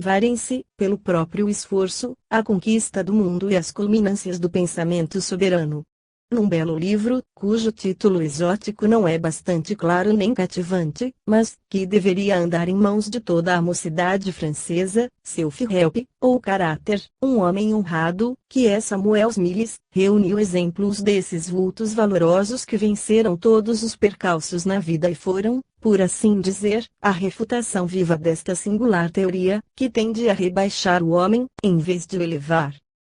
Varem-se, pelo próprio esforço, a conquista do mundo e as culminâncias do pensamento soberano. Num belo livro, cujo título exótico não é bastante claro nem cativante, mas que deveria andar em mãos de toda a mocidade francesa, Self-Help, ou Caráter, um homem honrado, que é Samuel Smiles, reuniu exemplos desses vultos valorosos que venceram todos os percalços na vida e foram, por assim dizer, a refutação viva desta singular teoria, que tende a rebaixar o homem, em vez de o elevar.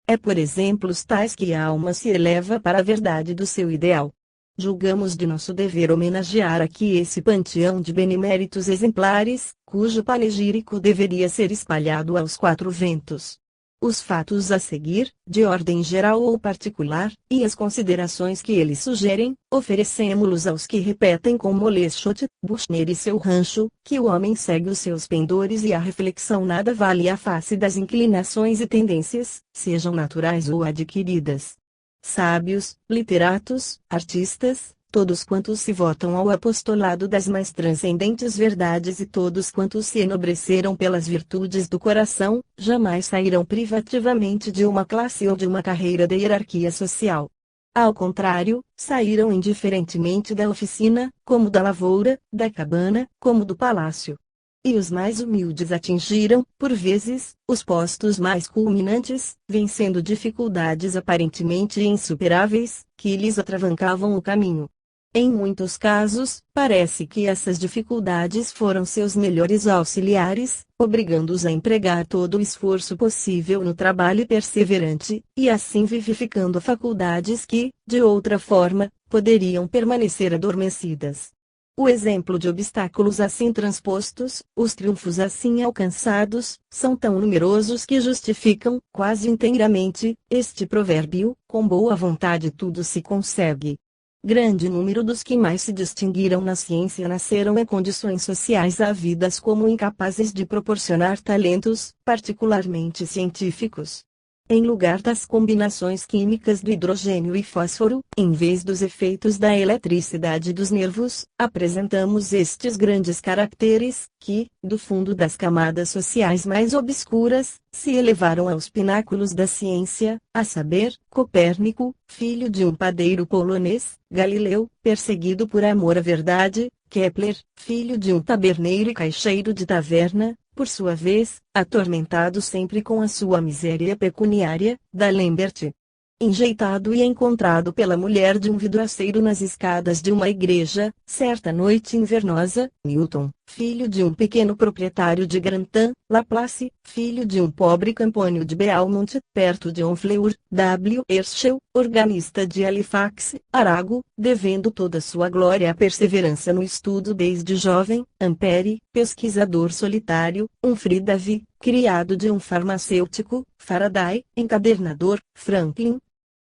É por exemplos tais que a alma se eleva para a verdade do seu ideal. Julgamos de nosso dever homenagear aqui esse panteão de beneméritos exemplares, cujo panegírico deveria ser espalhado aos quatro ventos. Os fatos a seguir, de ordem geral ou particular, e as considerações que eles sugerem, oferecemo-los aos que repetem com Moleschott, Buchner e seu rancho, que o homem segue os seus pendores e a reflexão nada vale à face das inclinações e tendências, sejam naturais ou adquiridas. Sábios, literatos, artistas, todos quantos se votam ao apostolado das mais transcendentes verdades e todos quantos se enobreceram pelas virtudes do coração, jamais sairão privativamente de uma classe ou de uma carreira de hierarquia social. Ao contrário, saíram indiferentemente da oficina, como da lavoura, da cabana, como do palácio. E os mais humildes atingiram, por vezes, os postos mais culminantes, vencendo dificuldades aparentemente insuperáveis, que lhes atravancavam o caminho. Em muitos casos, parece que essas dificuldades foram seus melhores auxiliares, obrigando-os a empregar todo o esforço possível no trabalho perseverante, e assim vivificando faculdades que, de outra forma, poderiam permanecer adormecidas. O exemplo de obstáculos assim transpostos, os triunfos assim alcançados, são tão numerosos que justificam, quase inteiramente, este provérbio: com boa vontade tudo se consegue. Grande número dos que mais se distinguiram na ciência nasceram em condições sociais havidas como incapazes de proporcionar talentos, particularmente científicos. Em lugar das combinações químicas do hidrogênio e fósforo, em vez dos efeitos da eletricidade dos nervos, apresentamos estes grandes caracteres, que, do fundo das camadas sociais mais obscuras, se elevaram aos pináculos da ciência, a saber, Copérnico, filho de um padeiro polonês, Galileu, perseguido por amor à verdade, Kepler, filho de um taberneiro e caixeiro de taverna, por sua vez, atormentado sempre com a sua miséria pecuniária, D'Alembert. Enjeitado e encontrado pela mulher de um vidraceiro nas escadas de uma igreja, certa noite invernosa, Newton, filho de um pequeno proprietário de Grantham, Laplace, filho de um pobre campônio de Beaumont, perto de Honfleur, W. Herschel, organista de Halifax, Arago, devendo toda sua glória à perseverança no estudo desde jovem, Ampère, pesquisador solitário, Humphrey Davy, criado de um farmacêutico, Faraday, encadernador, Franklin,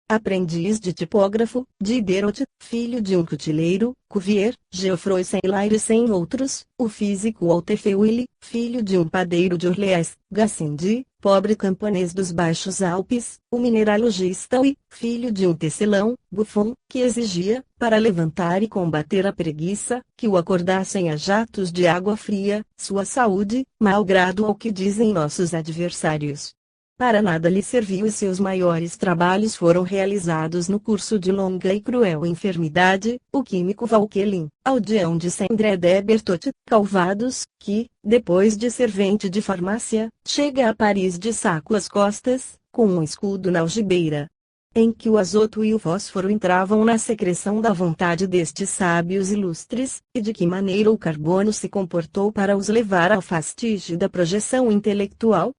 aprendiz de tipógrafo, Diderot, filho de um cutileiro, Cuvier, Geoffroy Saint-Hilaire e sem outros, o físico Altefeuille, filho de um padeiro de Orleans, Gassendi, pobre camponês dos Baixos Alpes, o mineralogista Louis, filho de um tecelão, Buffon, que exigia, para levantar e combater a preguiça, que o acordassem a jatos de água fria, sua saúde, malgrado ao que dizem nossos adversários. Para nada lhe serviu e seus maiores trabalhos foram realizados no curso de longa e cruel enfermidade, o químico Vauquelin, aldeão de Saint-André de Bertot, Calvados, que, depois de servente de farmácia, chega a Paris de saco às costas, com um escudo na algibeira, em que o azoto e o fósforo entravam na secreção da vontade destes sábios ilustres, e de que maneira o carbono se comportou para os levar ao fastígio da projeção intelectual?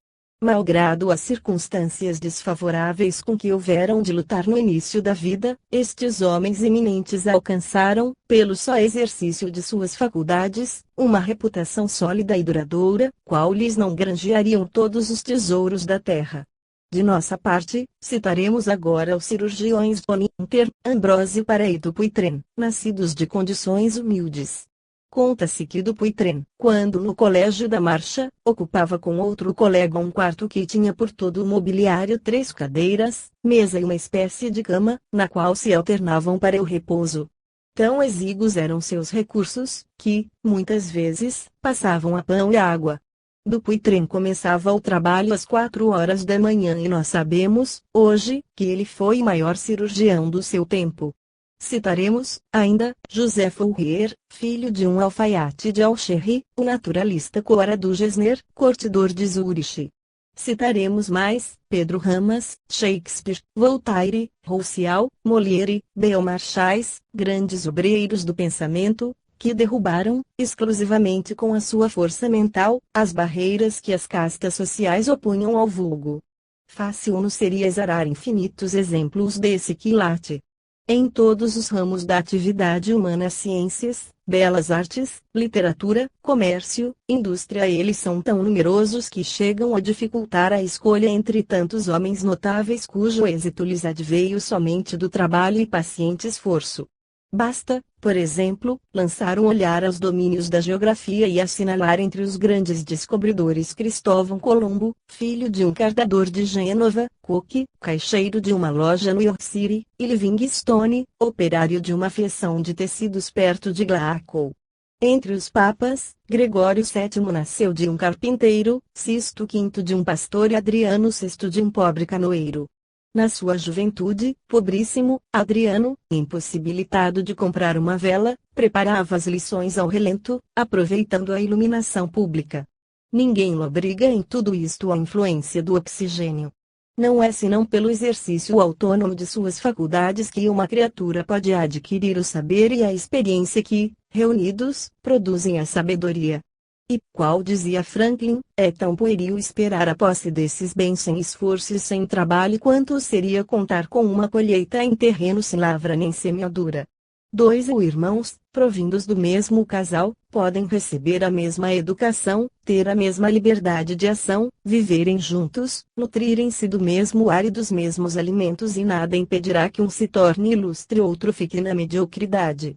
Malgrado as circunstâncias desfavoráveis com que houveram de lutar no início da vida, estes homens eminentes alcançaram, pelo só exercício de suas faculdades, uma reputação sólida e duradoura, qual lhes não granjeariam todos os tesouros da terra. De nossa parte, citaremos agora os cirurgiões Boninter, Ambrósio Paré e Dupuytren, nascidos de condições humildes. Conta-se que Dupuytren, quando no Colégio da Marcha, ocupava com outro colega um quarto que tinha por todo o mobiliário 3 cadeiras, mesa e uma espécie de cama, na qual se alternavam para o repouso. Tão exíguos eram seus recursos, que, muitas vezes, passavam a pão e água. Dupuytren começava o trabalho às 4 horas da manhã e nós sabemos, hoje, que ele foi o maior cirurgião do seu tempo. Citaremos, ainda, José Fourier, filho de um alfaiate de Alcherry, o naturalista Cora du Gesner, curtidor de Zuriche. Citaremos mais, Pedro Ramas, Shakespeare, Voltaire, Rousseau, Molière, Beaumarchais, grandes obreiros do pensamento, que derrubaram, exclusivamente com a sua força mental, as barreiras que as castas sociais opunham ao vulgo. Fácil nos seria exarar infinitos exemplos desse quilate. Em todos os ramos da atividade humana, ciências, belas artes, literatura, comércio, indústria, eles são tão numerosos que chegam a dificultar a escolha entre tantos homens notáveis cujo êxito lhes adveio somente do trabalho e paciente esforço. Basta, por exemplo, lançar um olhar aos domínios da geografia e assinalar entre os grandes descobridores Cristóvão Colombo, filho de um cardador de Gênova, Cook, caixeiro de uma loja no York City, e Livingstone, operário de uma feição de tecidos perto de Glasgow. Entre os papas, Gregório VII nasceu de um carpinteiro, Sisto V de um pastor e Adriano VI de um pobre canoeiro. Na sua juventude, pobríssimo, Adriano, impossibilitado de comprar uma vela, preparava as lições ao relento, aproveitando a iluminação pública. Ninguém lobriga em tudo isto a influência do oxigênio. Não é senão pelo exercício autônomo de suas faculdades que uma criatura pode adquirir o saber e a experiência que, reunidos, produzem a sabedoria. E, qual dizia Franklin, é tão pueril esperar a posse desses bens sem esforço e sem trabalho quanto seria contar com uma colheita em terreno sem lavra nem semeadura. Dois ou irmãos, provindos do mesmo casal, podem receber a mesma educação, ter a mesma liberdade de ação, viverem juntos, nutrirem-se do mesmo ar e dos mesmos alimentos e nada impedirá que um se torne ilustre e outro fique na mediocridade.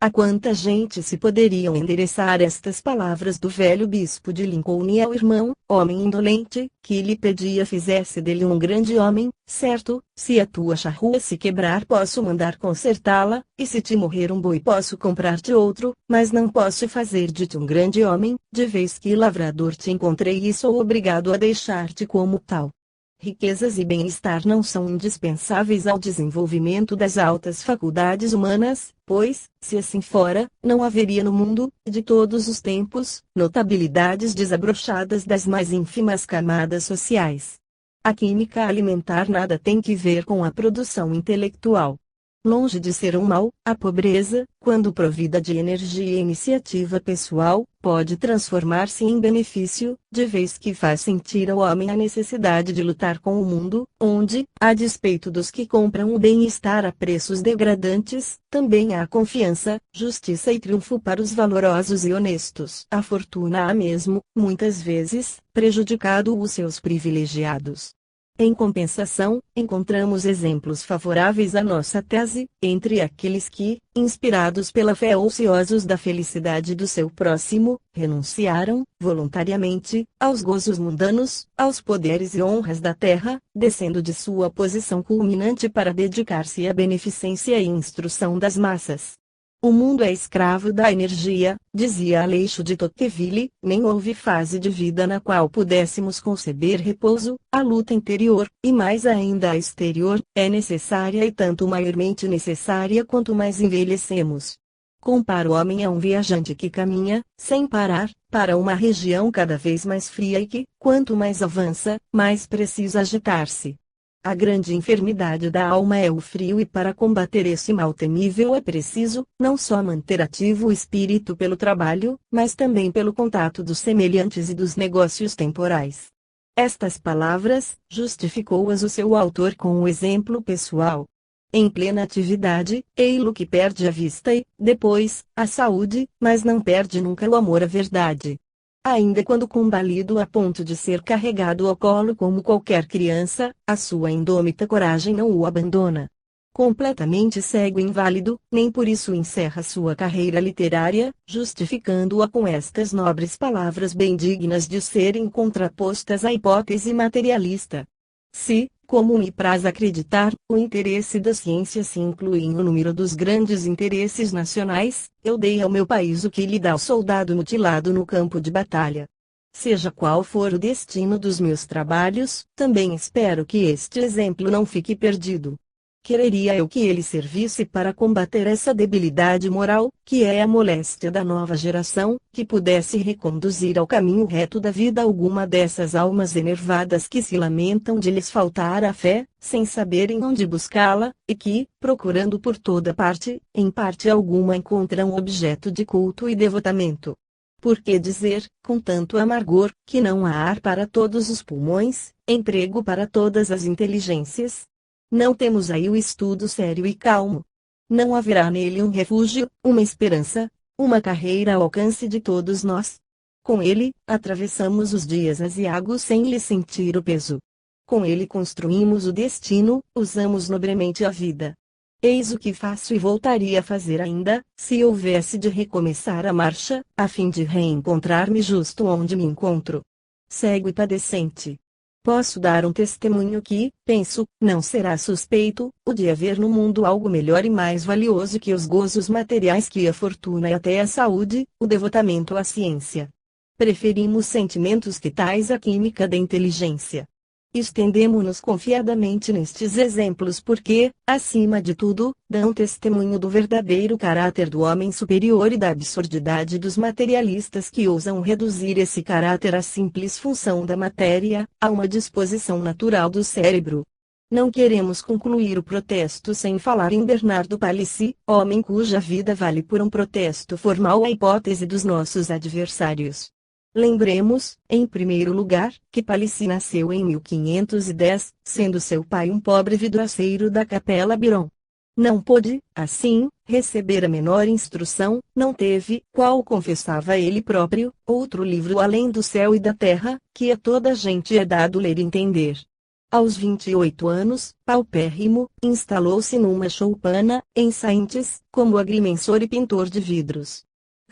A quanta gente se poderiam endereçar estas palavras do velho bispo de Lincoln ao irmão, homem indolente, que lhe pedia fizesse dele um grande homem, certo, se a tua charrua se quebrar posso mandar consertá-la, e se te morrer um boi posso comprar-te outro, mas não posso fazer de ti um grande homem, de vez que lavrador te encontrei e sou obrigado a deixar-te como tal. Riquezas e bem-estar não são indispensáveis ao desenvolvimento das altas faculdades humanas, pois, se assim fora, não haveria no mundo, de todos os tempos, notabilidades desabrochadas das mais ínfimas camadas sociais. A química alimentar nada tem que ver com a produção intelectual. Longe de ser um mal, a pobreza, quando provida de energia e iniciativa pessoal, pode transformar-se em benefício, de vez que faz sentir ao homem a necessidade de lutar com o mundo, onde, a despeito dos que compram o bem-estar a preços degradantes, também há confiança, justiça e triunfo para os valorosos e honestos. A fortuna há mesmo, muitas vezes, prejudicado os seus privilegiados. Em compensação, encontramos exemplos favoráveis à nossa tese, entre aqueles que, inspirados pela fé ociosos da felicidade do seu próximo, renunciaram, voluntariamente, aos gozos mundanos, aos poderes e honras da terra, descendo de sua posição culminante para dedicar-se à beneficência e instrução das massas. O mundo é escravo da energia, dizia Aleixo de Tocqueville, nem houve fase de vida na qual pudéssemos conceber repouso, a luta interior, e mais ainda a exterior, é necessária e tanto maiormente necessária quanto mais envelhecemos. Compara o homem a um viajante que caminha, sem parar, para uma região cada vez mais fria e que, quanto mais avança, mais precisa agitar-se. A grande enfermidade da alma é o frio e para combater esse mal temível é preciso, não só manter ativo o espírito pelo trabalho, mas também pelo contato dos semelhantes e dos negócios temporais. Estas palavras, justificou-as o seu autor com o exemplo pessoal. Em plena atividade, ei-lo que perde a vista e, depois, a saúde, mas não perde nunca o amor à verdade. Ainda quando combalido a ponto de ser carregado ao colo como qualquer criança, a sua indômita coragem não o abandona. Completamente cego e inválido, nem por isso encerra sua carreira literária, justificando-a com estas nobres palavras bem dignas de serem contrapostas à hipótese materialista. Se, como me praz acreditar, o interesse da ciência se inclui no número dos grandes interesses nacionais, eu dei ao meu país o que lhe dá o soldado mutilado no campo de batalha. Seja qual for o destino dos meus trabalhos, também espero que este exemplo não fique perdido. Quereria eu que ele servisse para combater essa debilidade moral, que é a moléstia da nova geração, que pudesse reconduzir ao caminho reto da vida alguma dessas almas enervadas que se lamentam de lhes faltar a fé, sem saberem onde buscá-la, e que, procurando por toda parte, em parte alguma encontram objeto de culto e devotamento. Por que dizer, com tanto amargor, que não há ar para todos os pulmões, emprego para todas as inteligências? Não temos aí o estudo sério e calmo. Não haverá nele um refúgio, uma esperança, uma carreira ao alcance de todos nós. Com ele, atravessamos os dias aziagos sem lhe sentir o peso. Com ele construímos o destino, usamos nobremente a vida. Eis o que faço e voltaria a fazer ainda, se houvesse de recomeçar a marcha, a fim de reencontrar-me justo onde me encontro. Cego e padecente. Posso dar um testemunho que, penso, não será suspeito, o de haver no mundo algo melhor e mais valioso que os gozos materiais, que a fortuna e até a saúde, o devotamento à ciência. Preferimos sentimentos que tais à química da inteligência. Estendemo-nos confiadamente nestes exemplos porque, acima de tudo, dão testemunho do verdadeiro caráter do homem superior e da absurdidade dos materialistas que ousam reduzir esse caráter à simples função da matéria, a uma disposição natural do cérebro. Não queremos concluir o protesto sem falar em Bernardo Palissy, homem cuja vida vale por um protesto formal à hipótese dos nossos adversários. Lembremos, em primeiro lugar, que Palissy nasceu em 1510, sendo seu pai um pobre vidraceiro da Capela Biron. Não pôde, assim, receber a menor instrução, não teve, qual confessava ele próprio, outro livro além do céu e da terra, que a toda a gente é dado ler e entender. Aos 28 anos, paupérrimo, instalou-se numa choupana, em Saintes, como agrimensor e pintor de vidros.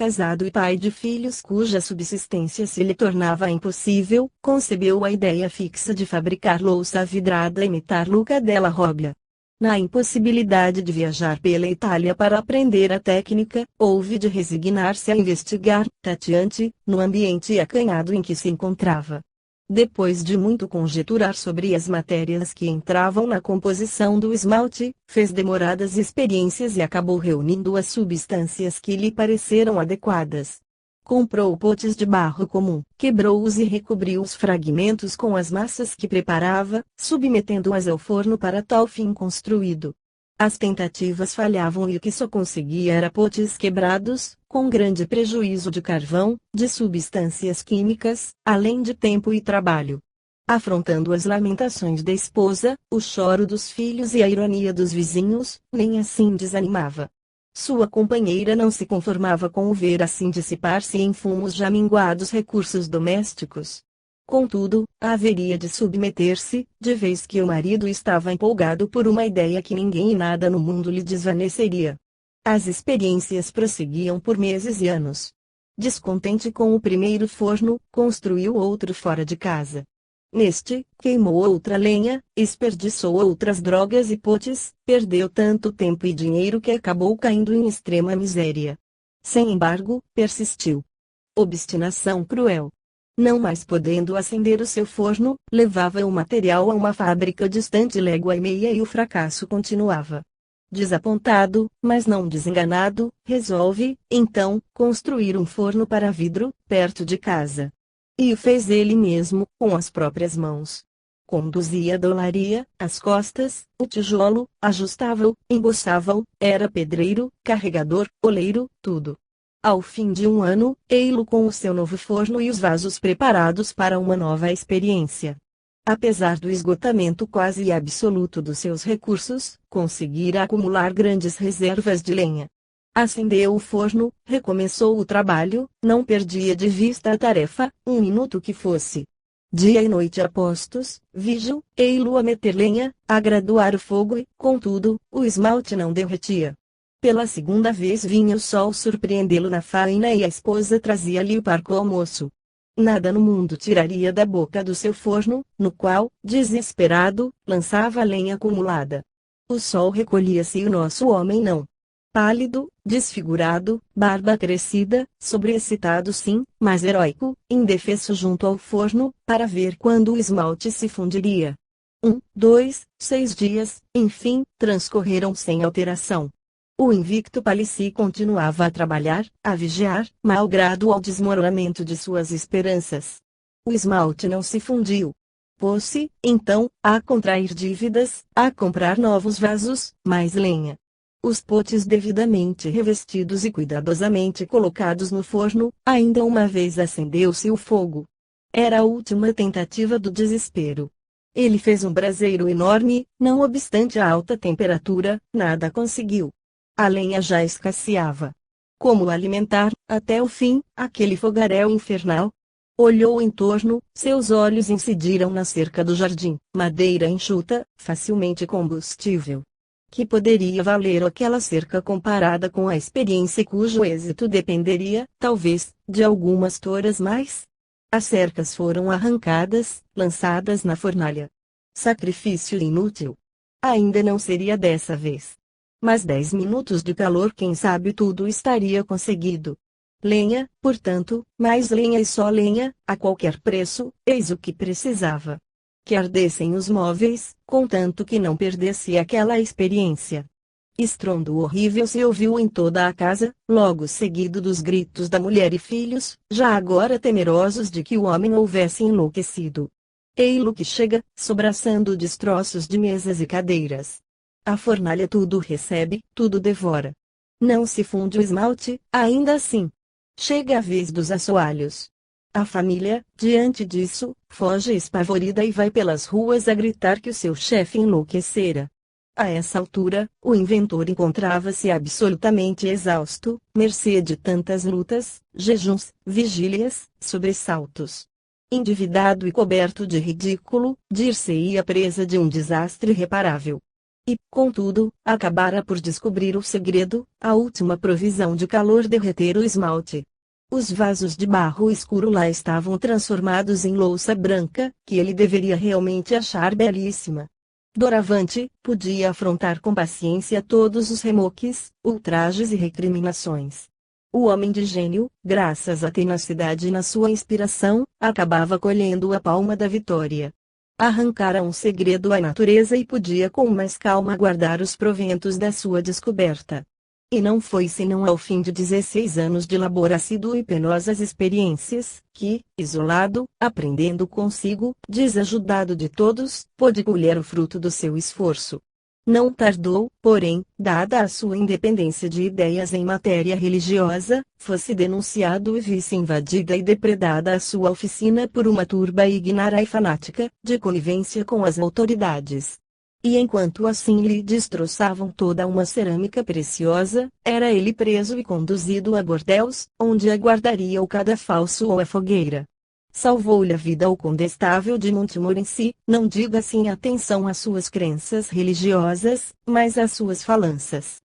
Casado e pai de filhos cuja subsistência se lhe tornava impossível, concebeu a ideia fixa de fabricar louça vidrada e imitar Luca della Robbia. Na impossibilidade de viajar pela Itália para aprender a técnica, houve de resignar-se a investigar, tateante, no ambiente acanhado em que se encontrava. Depois de muito conjeturar sobre as matérias que entravam na composição do esmalte, fez demoradas experiências e acabou reunindo as substâncias que lhe pareceram adequadas. Comprou potes de barro comum, quebrou-os e recobriu os fragmentos com as massas que preparava, submetendo-as ao forno para tal fim construído. As tentativas falhavam e o que só conseguia era potes quebrados, com grande prejuízo de carvão, de substâncias químicas, além de tempo e trabalho. Afrontando as lamentações da esposa, o choro dos filhos e a ironia dos vizinhos, nem assim desanimava. Sua companheira não se conformava com o ver assim dissipar-se em fumos já minguados recursos domésticos. Contudo, haveria de submeter-se, de vez que o marido estava empolgado por uma ideia que ninguém e nada no mundo lhe desvaneceria. As experiências prosseguiam por meses e anos. Descontente com o primeiro forno, construiu outro fora de casa. Neste, queimou outra lenha, desperdiçou outras drogas e potes, perdeu tanto tempo e dinheiro que acabou caindo em extrema miséria. Sem embargo, persistiu. Obstinação cruel. Não mais podendo acender o seu forno, levava o material a uma fábrica distante légua e meia e o fracasso continuava. Desapontado, mas não desenganado, resolve, então, construir um forno para vidro, perto de casa. E o fez ele mesmo, com as próprias mãos. Conduzia a dolaria, as costas, o tijolo, ajustava-o, emboçava-o, era pedreiro, carregador, oleiro, tudo. Ao fim de um ano, ei-lo com o seu novo forno e os vasos preparados para uma nova experiência. Apesar do esgotamento quase absoluto dos seus recursos, conseguira acumular grandes reservas de lenha. Acendeu o forno, recomeçou o trabalho, não perdia de vista a tarefa, um minuto que fosse. Dia e noite a postos, vigil, ei-lo a meter lenha, a graduar o fogo e, contudo, o esmalte não derretia. Pela segunda vez vinha o sol surpreendê-lo na faina e a esposa trazia-lhe o parco almoço. Nada no mundo tiraria da boca do seu forno, no qual, desesperado, lançava a lenha acumulada. O sol recolhia-se e o nosso homem não. Pálido, desfigurado, barba crescida, sobreexcitado sim, mas heróico, indefeso junto ao forno, para ver quando o esmalte se fundiria. 6 dias, enfim, transcorreram sem alteração. O invicto Palissy continuava a trabalhar, a vigiar, malgrado ao desmoronamento de suas esperanças. O esmalte não se fundiu. Pôs-se, então, a contrair dívidas, a comprar novos vasos, mais lenha. Os potes devidamente revestidos e cuidadosamente colocados no forno, ainda uma vez acendeu-se o fogo. Era a última tentativa do desespero. Ele fez um braseiro enorme, não obstante a alta temperatura, nada conseguiu. A lenha já escasseava. Como alimentar, até o fim, aquele fogaréu infernal? Olhou em torno, seus olhos incidiram na cerca do jardim, madeira enxuta, facilmente combustível. Que poderia valer aquela cerca comparada com a experiência cujo êxito dependeria, talvez, de algumas toras mais? As cercas foram arrancadas, lançadas na fornalha. Sacrifício inútil. Ainda não seria dessa vez. Mas 10 minutos de calor, quem sabe tudo estaria conseguido. Lenha, portanto, mais lenha e só lenha, a qualquer preço, eis o que precisava. Que ardessem os móveis, contanto que não perdesse aquela experiência. Estrondo horrível se ouviu em toda a casa, logo seguido dos gritos da mulher e filhos, já agora temerosos de que o homem houvesse enlouquecido. Ei-lo que chega, sobraçando destroços de mesas e cadeiras. A fornalha tudo recebe, tudo devora. Não se funde o esmalte, ainda assim. Chega a vez dos assoalhos. A família, diante disso, foge espavorida e vai pelas ruas a gritar que o seu chefe enlouquecera. A essa altura, o inventor encontrava-se absolutamente exausto, mercê de tantas lutas, jejuns, vigílias, sobressaltos. Endividado e coberto de ridículo, dir-se-ia presa de um desastre irreparável. E, contudo, acabara por descobrir o segredo, a última provisão de calor derreter o esmalte. Os vasos de barro escuro lá estavam transformados em louça branca, que ele deveria realmente achar belíssima. Doravante, podia afrontar com paciência todos os remoques, ultrajes e recriminações. O homem de gênio, graças à tenacidade na sua inspiração, acabava colhendo a palma da vitória. Arrancara um segredo à natureza e podia com mais calma guardar os proventos da sua descoberta. E não foi senão ao fim de 16 anos de labor assíduo e penosas experiências, que, isolado, aprendendo consigo, desajudado de todos, pôde colher o fruto do seu esforço. Não tardou, porém, dada a sua independência de ideias em matéria religiosa, fosse denunciado e visse invadida e depredada a sua oficina por uma turba ignara e fanática, de conivência com as autoridades. E enquanto assim lhe destroçavam toda uma cerâmica preciosa, era ele preso e conduzido a bordéis, onde aguardaria o cadafalso ou a fogueira. Salvou-lhe a vida o condestável de Montmorency, não diga assim atenção às suas crenças religiosas, mas às suas falanças.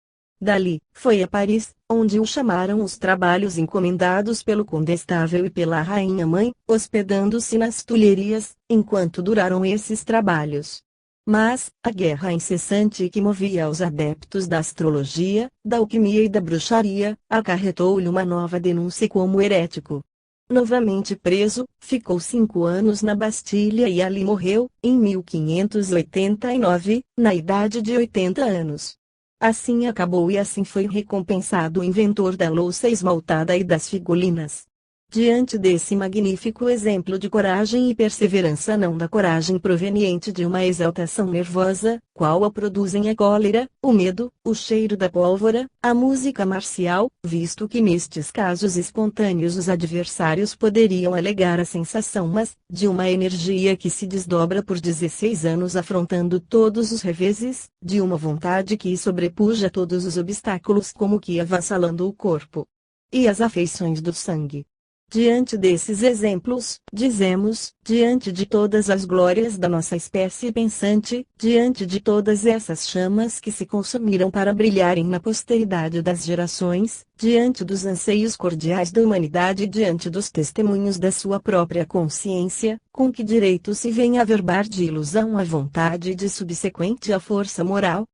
Dali, foi a Paris, onde o chamaram os trabalhos encomendados pelo condestável e pela rainha-mãe, hospedando-se nas Tulherias, enquanto duraram esses trabalhos. Mas, a guerra incessante que movia os adeptos da astrologia, da alquimia e da bruxaria, acarretou-lhe uma nova denúncia como herético. Novamente preso, ficou 5 anos na Bastilha e ali morreu, em 1589, na idade de 80 anos. Assim acabou e assim foi recompensado o inventor da louça esmaltada e das figolinas. Diante desse magnífico exemplo de coragem e perseverança, não da coragem proveniente de uma exaltação nervosa, qual a produzem a cólera, o medo, o cheiro da pólvora, a música marcial, visto que nestes casos espontâneos os adversários poderiam alegar a sensação, mas, de uma energia que se desdobra por 16 anos afrontando todos os reveses, de uma vontade que sobrepuja todos os obstáculos como que avassalando o corpo e as afeições do sangue. Diante desses exemplos, dizemos, diante de todas as glórias da nossa espécie pensante, diante de todas essas chamas que se consumiram para brilharem na posteridade das gerações, diante dos anseios cordiais da humanidade e diante dos testemunhos da sua própria consciência, com que direito se vem averbar de ilusão a vontade e de subsequente a força moral?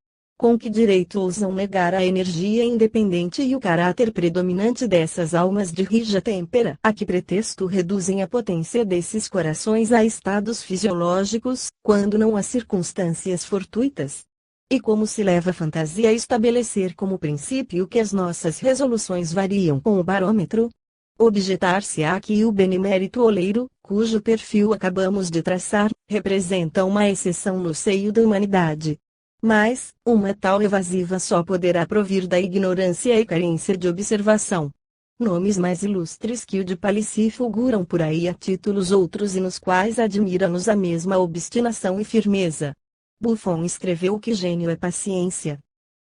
Com que direito ousam negar a energia independente e o caráter predominante dessas almas de rija têmpera? A que pretexto reduzem a potência desses corações a estados fisiológicos, quando não há circunstâncias fortuitas? E como se leva a fantasia a estabelecer como princípio que as nossas resoluções variam com o barômetro? Objetar-se-á que o benemérito oleiro, cujo perfil acabamos de traçar, representa uma exceção no seio da humanidade. Mas, uma tal evasiva só poderá provir da ignorância e carência de observação. Nomes mais ilustres que o de Palissy fulguram por aí a títulos outros e nos quais admira-nos a mesma obstinação e firmeza. Buffon escreveu que gênio é paciência.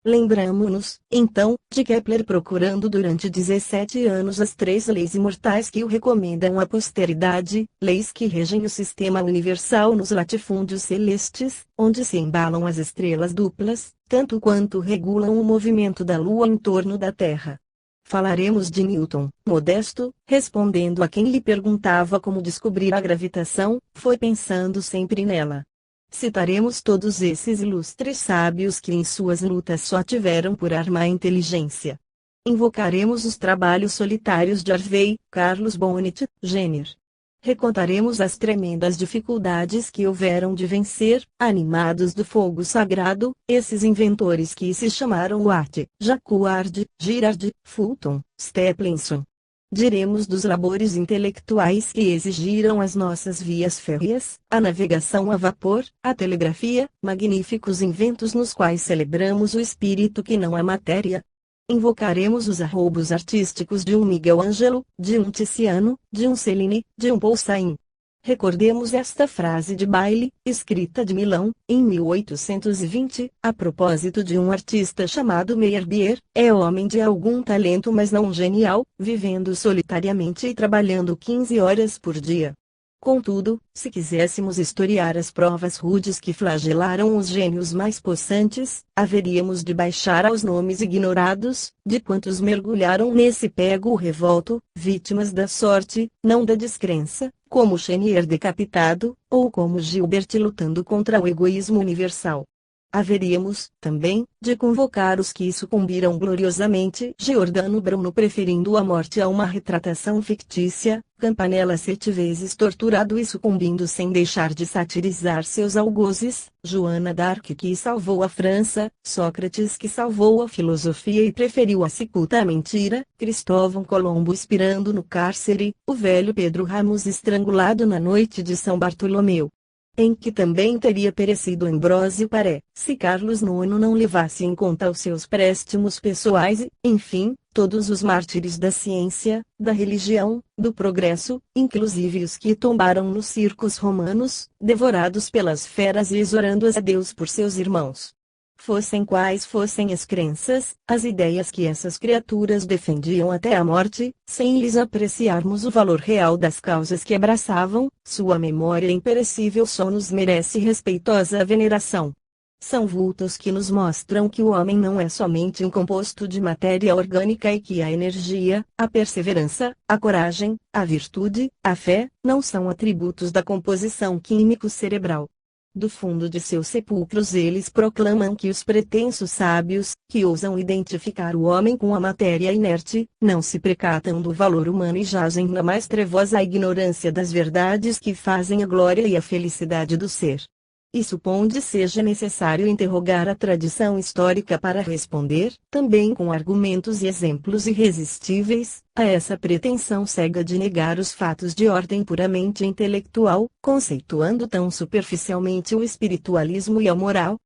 Lembramo-nos, então, de Kepler procurando durante 17 anos as 3 leis imortais que o recomendam à posteridade, leis que regem o sistema universal nos latifúndios celestes, onde se embalam as estrelas duplas, tanto quanto regulam o movimento da Lua em torno da Terra. Falaremos de Newton. Modesto, respondendo a quem lhe perguntava como descobrir a gravitação, foi pensando sempre nela. Citaremos todos esses ilustres sábios que em suas lutas só tiveram por arma a inteligência. Invocaremos os trabalhos solitários de Harvey, Carlos Bonnet, Jenner. Recontaremos as tremendas dificuldades que houveram de vencer, animados do fogo sagrado, esses inventores que se chamaram Watt, Jacquard, Girard, Fulton, Stephenson. Diremos dos labores intelectuais que exigiram as nossas vias férreas, a navegação a vapor, a telegrafia, magníficos inventos nos quais celebramos o espírito que não é matéria. Invocaremos os arroubos artísticos de um Miguel Ângelo, de um Tiziano, de um Cellini, de um Poussin. Recordemos esta frase de Bailey, escrita de Milão, em 1820, a propósito de um artista chamado Meyerbeer: é homem de algum talento mas não genial, vivendo solitariamente e trabalhando 15 horas por dia. Contudo, se quiséssemos historiar as provas rudes que flagelaram os gênios mais possantes, haveríamos de baixar aos nomes ignorados, de quantos mergulharam nesse pego revolto, vítimas da sorte, não da descrença, como Chenier decapitado, ou como Gilbert lutando contra o egoísmo universal. Haveríamos, também, de convocar os que sucumbiram gloriosamente, Giordano Bruno preferindo a morte a uma retratação fictícia, Campanella 7 vezes torturado e sucumbindo sem deixar de satirizar seus algozes, Joana d'Arc que salvou a França, Sócrates que salvou a filosofia e preferiu a cicuta à mentira, Cristóvão Colombo expirando no cárcere, o velho Pedro Ramos estrangulado na noite de São Bartolomeu, em que também teria perecido Ambrósio Paré, se Carlos IX não levasse em conta os seus préstimos pessoais e, enfim, todos os mártires da ciência, da religião, do progresso, inclusive os que tombaram nos circos romanos, devorados pelas feras e exorando a Deus por seus irmãos. Fossem quais fossem as crenças, as ideias que essas criaturas defendiam até a morte, sem lhes apreciarmos o valor real das causas que abraçavam, sua memória imperecível só nos merece respeitosa veneração. São vultos que nos mostram que o homem não é somente um composto de matéria orgânica e que a energia, a perseverança, a coragem, a virtude, a fé, não são atributos da composição químico-cerebral. Do fundo de seus sepulcros eles proclamam que os pretensos sábios, que ousam identificar o homem com a matéria inerte, não se precatam do valor humano e jazem na mais trevosa ignorância das verdades que fazem a glória e a felicidade do ser. E suponde seja necessário interrogar a tradição histórica para responder, também com argumentos e exemplos irresistíveis, a essa pretensão cega de negar os fatos de ordem puramente intelectual, conceituando tão superficialmente o espiritualismo e a moral.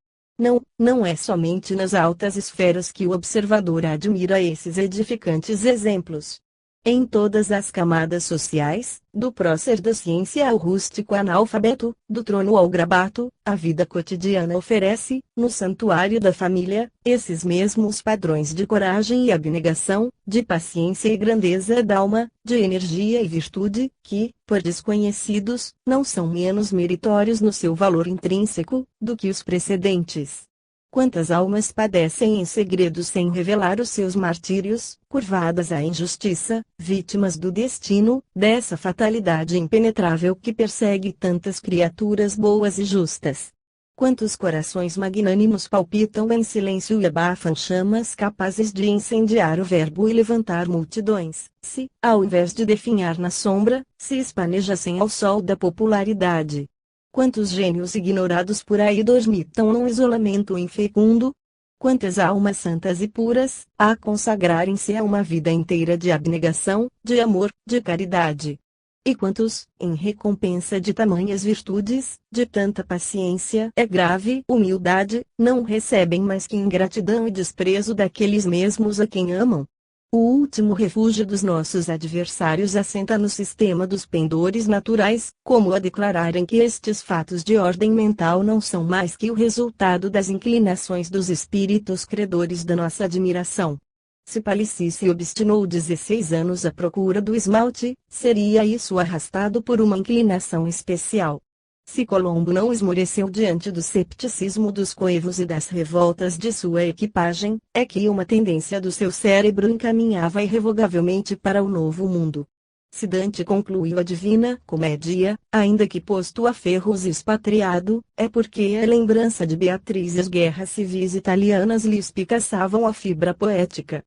Não é somente nas altas esferas que o observador admira esses edificantes exemplos. Em todas as camadas sociais, do prócer da ciência ao rústico analfabeto, do trono ao grabato, a vida cotidiana oferece, no santuário da família, esses mesmos padrões de coragem e abnegação, de paciência e grandeza d'alma, de energia e virtude, que, por desconhecidos, não são menos meritórios no seu valor intrínseco, do que os precedentes. Quantas almas padecem em segredo sem revelar os seus martírios, curvadas à injustiça, vítimas do destino, dessa fatalidade impenetrável que persegue tantas criaturas boas e justas. Quantos corações magnânimos palpitam em silêncio e abafam chamas capazes de incendiar o verbo e levantar multidões, se, ao invés de definhar na sombra, se espanejassem ao sol da popularidade? Quantos gênios ignorados por aí dormitam num isolamento infecundo? Quantas almas santas e puras, a consagrarem-se a uma vida inteira de abnegação, de amor, de caridade? E quantos, em recompensa de tamanhas virtudes, de tanta paciência e grave humildade, não recebem mais que ingratidão e desprezo daqueles mesmos a quem amam? O último refúgio dos nossos adversários assenta no sistema dos pendores naturais, como a declararem que estes fatos de ordem mental não são mais que o resultado das inclinações dos espíritos credores da nossa admiração. Se Palissy se obstinou 16 anos à procura do esmalte, seria isso arrastado por uma inclinação especial. Se Colombo não esmoreceu diante do cepticismo dos coevos e das revoltas de sua equipagem, é que uma tendência do seu cérebro encaminhava irrevogavelmente para o novo mundo. Se Dante concluiu a Divina Comédia, ainda que posto a ferros e expatriado, é porque a lembrança de Beatriz e as guerras civis italianas lhe espicaçavam a fibra poética.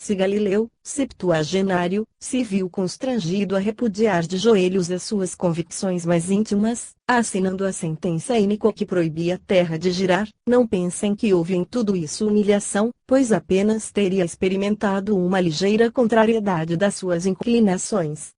Se Galileu, septuagenário, se viu constrangido a repudiar de joelhos as suas convicções mais íntimas, assinando a sentença iníqua que proibia a terra de girar, não pensem que houve em tudo isso humilhação, pois apenas teria experimentado uma ligeira contrariedade das suas inclinações.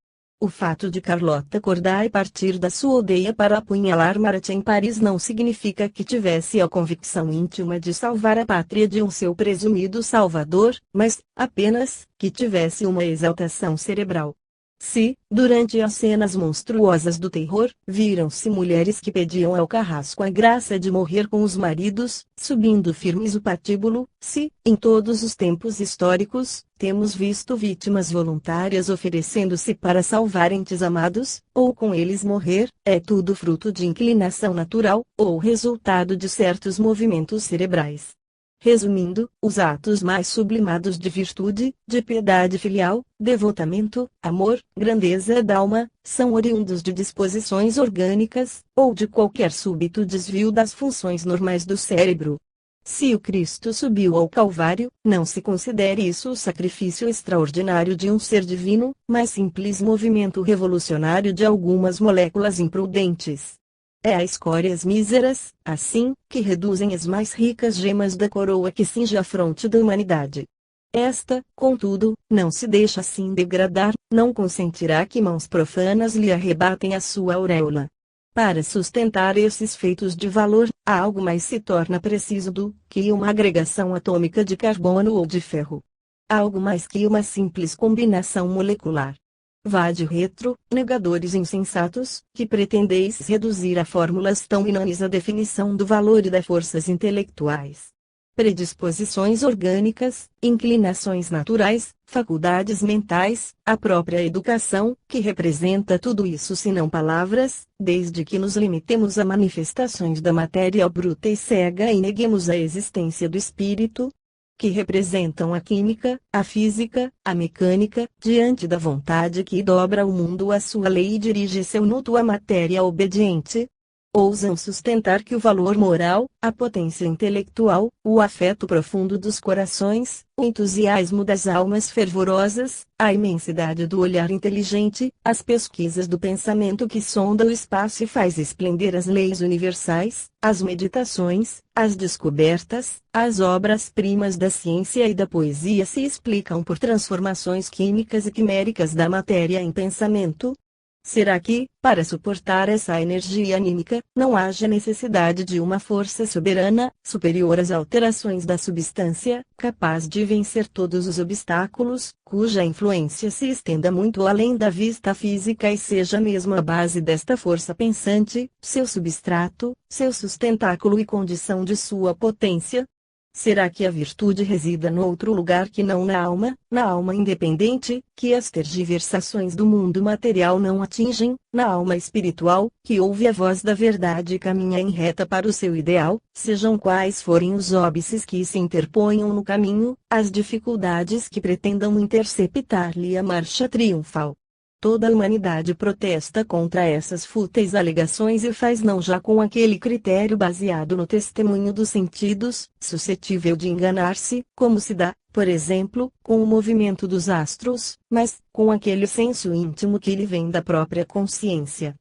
O fato de Carlota Corday partir da sua aldeia para apunhalar Marat em Paris não significa que tivesse a convicção íntima de salvar a pátria de um seu presumido salvador, mas, apenas, que tivesse uma exaltação cerebral. Se, durante as cenas monstruosas do terror, viram-se mulheres que pediam ao carrasco a graça de morrer com os maridos, subindo firmes o patíbulo, se, em todos os tempos históricos, temos visto vítimas voluntárias oferecendo-se para salvar entes amados, ou com eles morrer, é tudo fruto de inclinação natural, ou resultado de certos movimentos cerebrais. Resumindo, os atos mais sublimados de virtude, de piedade filial, devotamento, amor, grandeza d'alma, são oriundos de disposições orgânicas, ou de qualquer súbito desvio das funções normais do cérebro. Se o Cristo subiu ao Calvário, não se considere isso o sacrifício extraordinário de um ser divino, mas simples movimento revolucionário de algumas moléculas imprudentes. É a escórias míseras, assim, que reduzem as mais ricas gemas da coroa que cinge a fronte da humanidade. Esta, contudo, não se deixa assim degradar, não consentirá que mãos profanas lhe arrebatem a sua auréola. Para sustentar esses feitos de valor, algo mais se torna preciso do que uma agregação atômica de carbono ou de ferro. Algo mais que uma simples combinação molecular. Vade retro, negadores insensatos, que pretendeis reduzir a fórmulas tão inanes a definição do valor e das forças intelectuais. Predisposições orgânicas, inclinações naturais, faculdades mentais, a própria educação, que representa tudo isso senão palavras, desde que nos limitemos a manifestações da matéria bruta e cega e neguemos a existência do espírito, que representam a química, a física, a mecânica, diante da vontade que dobra o mundo à sua lei e dirige seu nuto à matéria obediente. Ousam sustentar que o valor moral, a potência intelectual, o afeto profundo dos corações, o entusiasmo das almas fervorosas, a imensidade do olhar inteligente, as pesquisas do pensamento que sonda o espaço e faz esplender as leis universais, as meditações, as descobertas, as obras-primas da ciência e da poesia se explicam por transformações químicas e quiméricas da matéria em pensamento? Será que, para suportar essa energia anímica, não haja necessidade de uma força soberana, superior às alterações da substância, capaz de vencer todos os obstáculos, cuja influência se estenda muito além da vista física e seja mesmo a base desta força pensante, seu substrato, seu sustentáculo e condição de sua potência? Será que a virtude resida noutro lugar que não na alma independente, que as tergiversações do mundo material não atingem, na alma espiritual, que ouve a voz da verdade e caminha em reta para o seu ideal, sejam quais forem os óbices que se interponham no caminho, as dificuldades que pretendam interceptar-lhe a marcha triunfal? Toda a humanidade protesta contra essas fúteis alegações e faz não já com aquele critério baseado no testemunho dos sentidos, suscetível de enganar-se, como se dá, por exemplo, com o movimento dos astros, mas com aquele senso íntimo que lhe vem da própria consciência.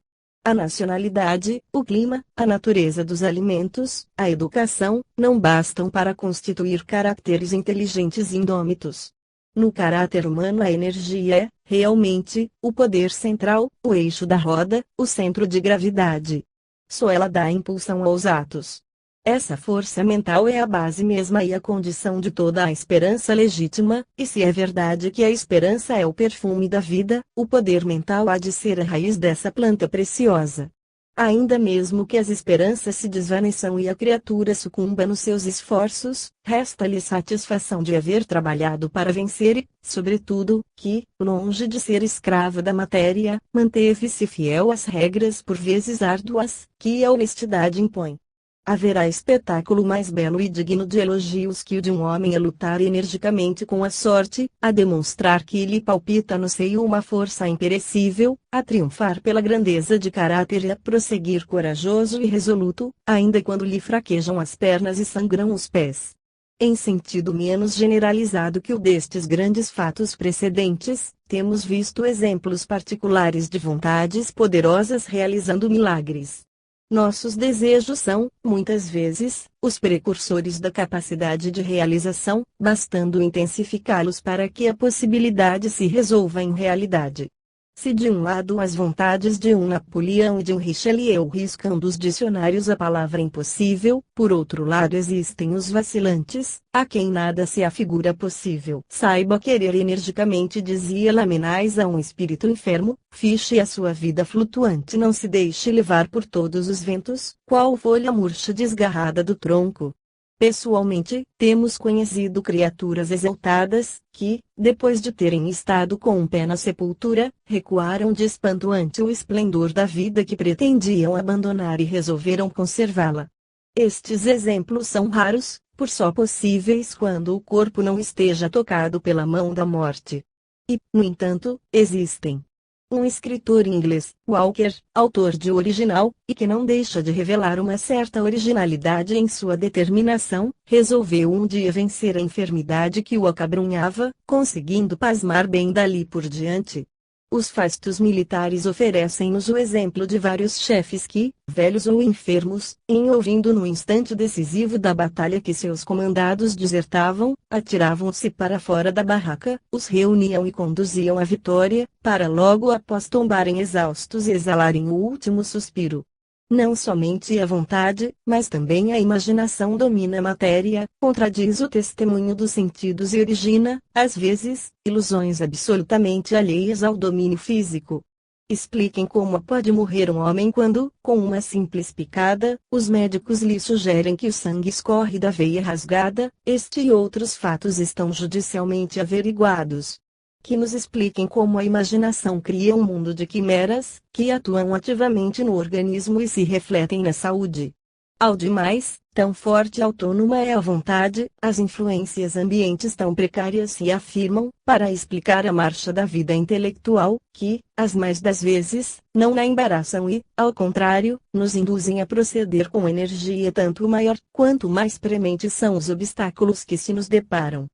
A nacionalidade, o clima, a natureza dos alimentos, a educação, não bastam para constituir caracteres inteligentes e indômitos. No caráter humano a energia é, realmente, o poder central, o eixo da roda, o centro de gravidade. Só ela dá impulsão aos atos. Essa força mental é a base mesma e a condição de toda a esperança legítima, e se é verdade que a esperança é o perfume da vida, o poder mental há de ser a raiz dessa planta preciosa. Ainda mesmo que as esperanças se desvaneçam e a criatura sucumba nos seus esforços, resta-lhe satisfação de haver trabalhado para vencer e, sobretudo, que, longe de ser escrava da matéria, manteve-se fiel às regras por vezes árduas, que a honestidade impõe. Haverá espetáculo mais belo e digno de elogios que o de um homem a lutar energicamente com a sorte, a demonstrar que lhe palpita no seio uma força imperecível, a triunfar pela grandeza de caráter e a prosseguir corajoso e resoluto, ainda quando lhe fraquejam as pernas e sangram os pés. Em sentido menos generalizado que o destes grandes fatos precedentes, temos visto exemplos particulares de vontades poderosas realizando milagres. Nossos desejos são, muitas vezes, os precursores da capacidade de realização, bastando intensificá-los para que a possibilidade se resolva em realidade. Se de um lado as vontades de um Napoleão e de um Richelieu riscam dos dicionários a palavra impossível, por outro lado existem os vacilantes, a quem nada se afigura possível. Saiba querer energicamente, dizia Lamennais a um espírito enfermo, fiche a sua vida flutuante, não se deixe levar por todos os ventos, qual folha murcha desgarrada do tronco. Pessoalmente, temos conhecido criaturas exaltadas, que, depois de terem estado com um pé na sepultura, recuaram de espanto ante o esplendor da vida que pretendiam abandonar e resolveram conservá-la. Estes exemplos são raros, por só possíveis quando o corpo não esteja tocado pela mão da morte. E, no entanto, existem. Um escritor inglês, Walker, autor de O Original, e que não deixa de revelar uma certa originalidade em sua determinação, resolveu um dia vencer a enfermidade que o acabrunhava, conseguindo pasmar bem dali por diante. Os fastos militares oferecem-nos o exemplo de vários chefes que, velhos ou enfermos, em ouvindo no instante decisivo da batalha que seus comandados desertavam, atiravam-se para fora da barraca, os reuniam e conduziam à vitória, para logo após tombarem exaustos e exalarem o último suspiro. Não somente a vontade, mas também a imaginação domina a matéria, contradiz o testemunho dos sentidos e origina, às vezes, ilusões absolutamente alheias ao domínio físico. Expliquem como pode morrer um homem quando, com uma simples picada, os médicos lhe sugerem que o sangue escorre da veia rasgada. Este e outros fatos estão judicialmente averiguados. Que nos expliquem como a imaginação cria um mundo de quimeras, que atuam ativamente no organismo e se refletem na saúde. Ao demais, tão forte e autônoma é a vontade, as influências ambientes tão precárias se afirmam, para explicar a marcha da vida intelectual, que, as mais das vezes, não a embaraçam e, ao contrário, nos induzem a proceder com energia tanto maior, quanto mais prementes são os obstáculos que se nos deparam.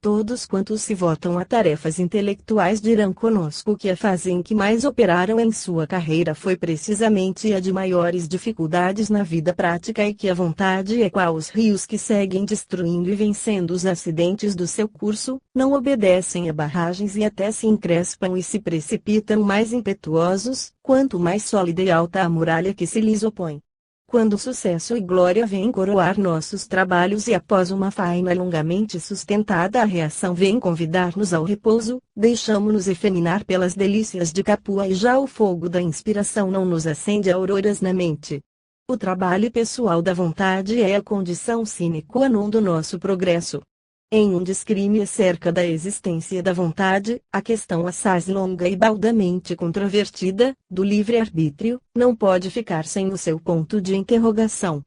Todos quantos se votam a tarefas intelectuais dirão conosco que a fase em que mais operaram em sua carreira foi precisamente a de maiores dificuldades na vida prática e que a vontade é qual os rios que seguem destruindo e vencendo os acidentes do seu curso, não obedecem a barragens e até se encrespam e se precipitam mais impetuosos, quanto mais sólida e alta a muralha que se lhes opõe. Quando sucesso e glória vêm coroar nossos trabalhos e após uma faina longamente sustentada a reação vem convidar-nos ao repouso, deixamo-nos efeminar pelas delícias de Capua e já o fogo da inspiração não nos acende auroras na mente. O trabalho pessoal da vontade é a condição sine qua non do nosso progresso. Em um descrime acerca da existência da vontade, a questão assaz longa e baldamente controvertida, do livre-arbítrio, não pode ficar sem o seu ponto de interrogação.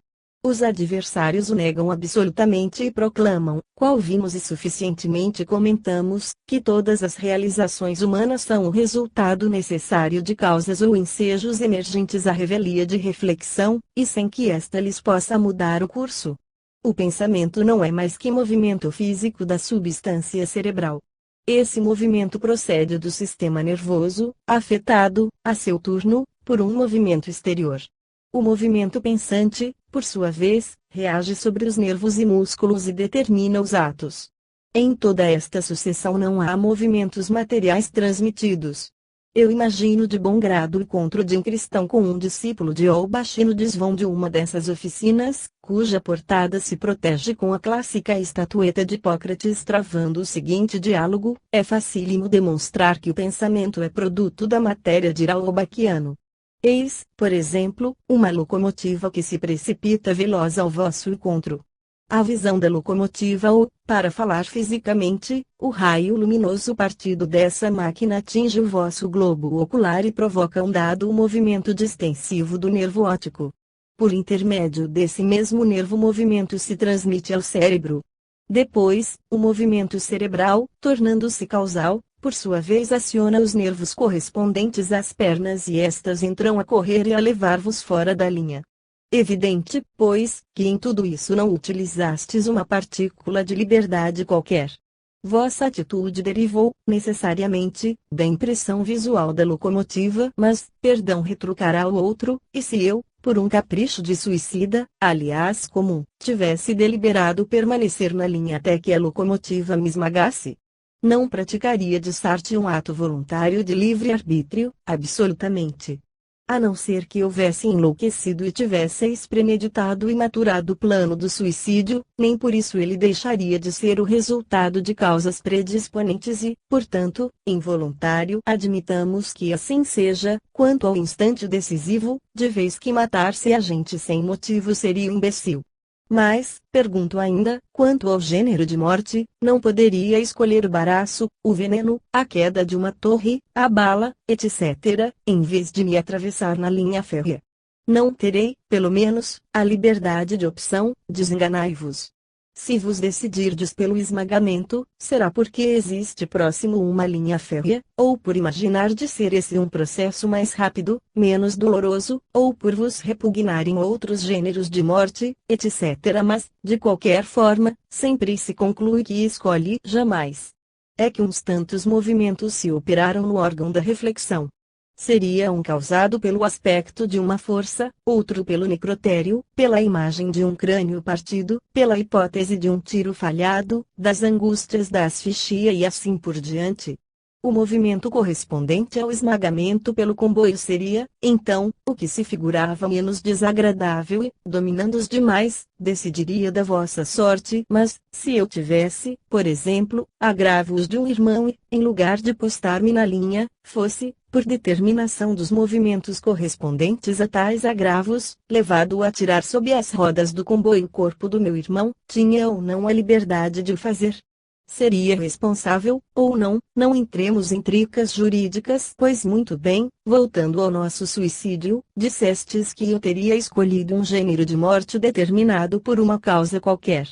Os adversários o negam absolutamente e proclamam, qual vimos e suficientemente comentamos, que todas as realizações humanas são o resultado necessário de causas ou ensejos emergentes à revelia de reflexão, e sem que esta lhes possa mudar o curso. O pensamento não é mais que movimento físico da substância cerebral. Esse movimento procede do sistema nervoso, afetado, a seu turno, por um movimento exterior. O movimento pensante, por sua vez, reage sobre os nervos e músculos e determina os atos. Em toda esta sucessão não há movimentos materiais transmitidos. Eu imagino de bom grado o encontro de um cristão com um discípulo de Olbach no desvão de uma dessas oficinas, cuja portada se protege com a clássica estatueta de Hipócrates travando o seguinte diálogo: é facílimo demonstrar que o pensamento é produto da matéria, dirá o Olbachiano. Eis, por exemplo, uma locomotiva que se precipita veloz ao vosso encontro. A visão da locomotiva ou, para falar fisicamente, o raio luminoso partido dessa máquina atinge o vosso globo ocular e provoca um dado movimento distensivo do nervo óptico. Por intermédio desse mesmo nervo o movimento se transmite ao cérebro. Depois, o movimento cerebral, tornando-se causal, por sua vez aciona os nervos correspondentes às pernas e estas entram a correr e a levar-vos fora da linha. Evidente, pois, que em tudo isso não utilizastes uma partícula de liberdade qualquer. Vossa atitude derivou, necessariamente, da impressão visual da locomotiva, mas, perdão, retrucará o outro, e se eu, por um capricho de suicida, aliás comum, tivesse deliberado permanecer na linha até que a locomotiva me esmagasse? Não praticaria de sorte um ato voluntário de livre-arbítrio, absolutamente. A não ser que houvesse enlouquecido e tivesseis premeditado e maturado o plano do suicídio, nem por isso ele deixaria de ser o resultado de causas predisponentes e, portanto, involuntário. Admitamos que assim seja. Quanto ao instante decisivo, de vez que matar-se a gente sem motivo seria imbecil. Mas, pergunto ainda, quanto ao gênero de morte, não poderia escolher o baraço, o veneno, a queda de uma torre, a bala, etc., em vez de me atravessar na linha férrea. Não terei, pelo menos, a liberdade de opção, desenganai-vos. Se vos decidirdes pelo esmagamento, será porque existe próximo uma linha férrea, ou por imaginar de ser esse um processo mais rápido, menos doloroso, ou por vos repugnarem outros gêneros de morte, etc. Mas, de qualquer forma, sempre se conclui que escolhe jamais. É que uns tantos movimentos se operaram no órgão da reflexão. Seria um causado pelo aspecto de uma força, outro pelo necrotério, pela imagem de um crânio partido, pela hipótese de um tiro falhado, das angústias da asfixia e assim por diante. O movimento correspondente ao esmagamento pelo comboio seria, então, o que se figurava menos desagradável e, dominando os demais, decidiria da vossa sorte. Mas, se eu tivesse, por exemplo, agravos de um irmão e, em lugar de postar-me na linha, fosse, por determinação dos movimentos correspondentes a tais agravos, levado a tirar sob as rodas do comboio o corpo do meu irmão, tinha ou não a liberdade de o fazer? Seria responsável, ou não? Não entremos em tricas jurídicas, pois muito bem, voltando ao nosso suicídio, dissestes que eu teria escolhido um gênero de morte determinado por uma causa qualquer.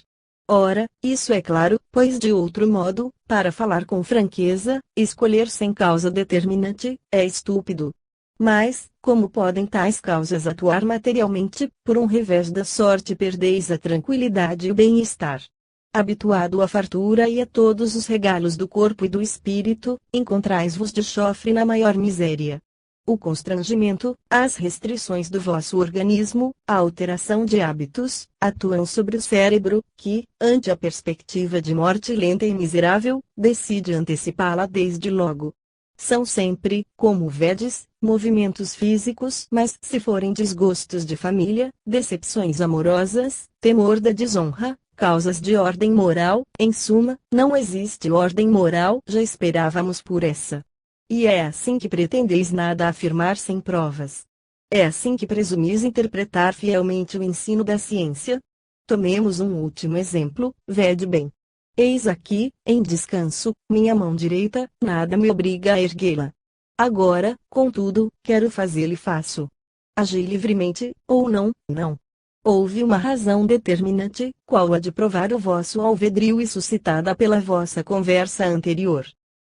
Ora, isso é claro, pois de outro modo, para falar com franqueza, escolher sem causa determinante, é estúpido. Mas, como podem tais causas atuar materialmente, por um revés da sorte perdeis a tranquilidade e o bem-estar. Habituado à fartura e a todos os regalos do corpo e do espírito, encontrais-vos de chofre na maior miséria. O constrangimento, as restrições do vosso organismo, a alteração de hábitos, atuam sobre o cérebro, que, ante a perspectiva de morte lenta e miserável, decide antecipá-la desde logo. São sempre, como vedes, movimentos físicos, mas se forem desgostos de família, decepções amorosas, temor da desonra, causas de ordem moral, em suma, não existe ordem moral, já esperávamos por essa. E é assim que pretendeis nada afirmar sem provas. É assim que presumis interpretar fielmente o ensino da ciência? Tomemos um último exemplo, vede bem. Eis aqui, em descanso, minha mão direita, nada me obriga a erguê-la. Agora, contudo, quero fazê-lo e faço. Agi livremente, ou não, não. Houve uma razão determinante, qual a de provar o vosso alvedrio e suscitada pela vossa conversa anterior.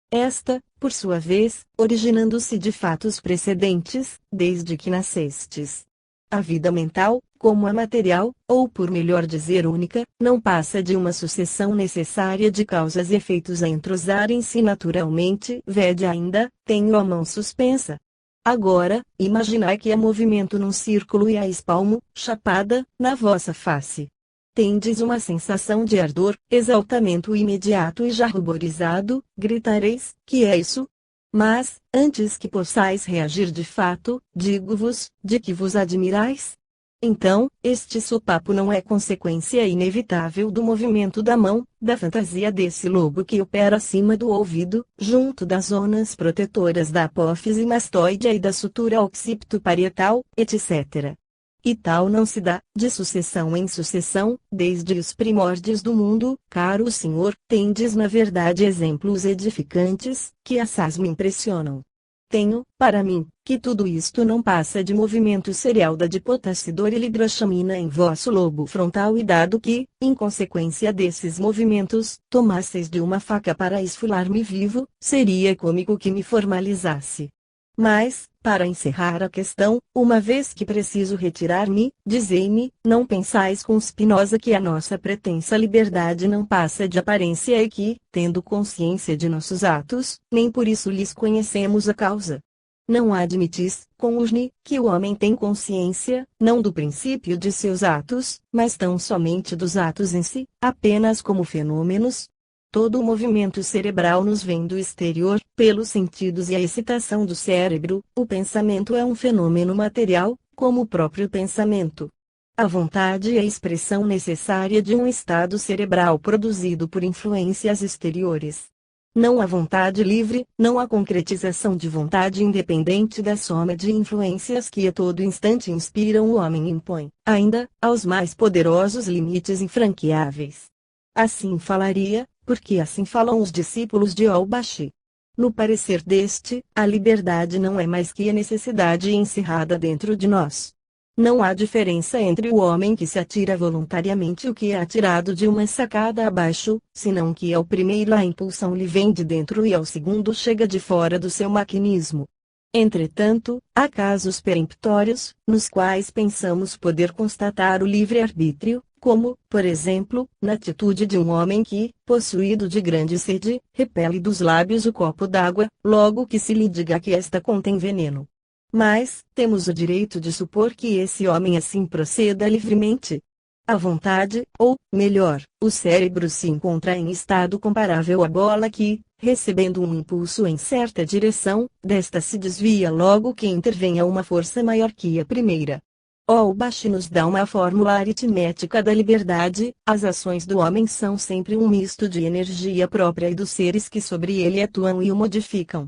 Esta, por sua vez, originando-se de fatos precedentes, desde que nascestes. A vida mental, como a material, ou por melhor dizer única, não passa de uma sucessão necessária de causas e efeitos a entrosarem-se naturalmente. Vede ainda, tenho a mão suspensa. Agora, imaginai que há movimento num círculo e a espalmo, chapada, na vossa face. Tendes uma sensação de ardor, exaltamento imediato e já ruborizado, gritareis, que é isso? Mas, antes que possais reagir de fato, digo-vos, de que vos admirais? Então, este sopapo não é consequência inevitável do movimento da mão, da fantasia desse lobo que opera acima do ouvido, junto das zonas protetoras da apófise mastoide e da sutura occipito-parietal, etc. E tal não se dá, de sucessão em sucessão, desde os primórdios do mundo. Caro senhor, tendes na verdade exemplos edificantes, que assaz me impressionam. Tenho, para mim, que tudo isto não passa de movimento serial da dipotacidora e hidroxamina em vosso lobo frontal, e dado que, em consequência desses movimentos, tomasseis de uma faca para esfolar-me vivo, seria cômico que me formalizasse. Mas, para encerrar a questão, uma vez que preciso retirar-me, dizei-me, não pensais com Spinoza que a nossa pretensa liberdade não passa de aparência e que, tendo consciência de nossos atos, nem por isso lhes conhecemos a causa? Não admitis, com Usni, que o homem tem consciência, não do princípio de seus atos, mas tão somente dos atos em si, apenas como fenômenos? Todo o movimento cerebral nos vem do exterior, pelos sentidos e a excitação do cérebro. O pensamento é um fenômeno material, como o próprio pensamento. A vontade é a expressão necessária de um estado cerebral produzido por influências exteriores. Não há vontade livre, não há concretização de vontade independente da soma de influências que a todo instante inspiram o homem e impõem, ainda, aos mais poderosos limites infranqueáveis. Assim falaria, porque assim falam os discípulos de Al-Bashi. No parecer deste, a liberdade não é mais que a necessidade encerrada dentro de nós. Não há diferença entre o homem que se atira voluntariamente e o que é atirado de uma sacada abaixo, senão que ao primeiro a impulsão lhe vem de dentro e ao segundo chega de fora do seu maquinismo. Entretanto, há casos peremptórios, nos quais pensamos poder constatar o livre-arbítrio, como, por exemplo, na atitude de um homem que, possuído de grande sede, repele dos lábios o copo d'água, logo que se lhe diga que esta contém veneno. Mas, temos o direito de supor que esse homem assim proceda livremente. A vontade, ou, melhor, o cérebro se encontra em estado comparável à bola que, recebendo um impulso em certa direção, desta se desvia logo que intervenha uma força maior que a primeira. Al-Bashi nos dá uma fórmula aritmética da liberdade. As ações do homem são sempre um misto de energia própria e dos seres que sobre ele atuam e o modificam.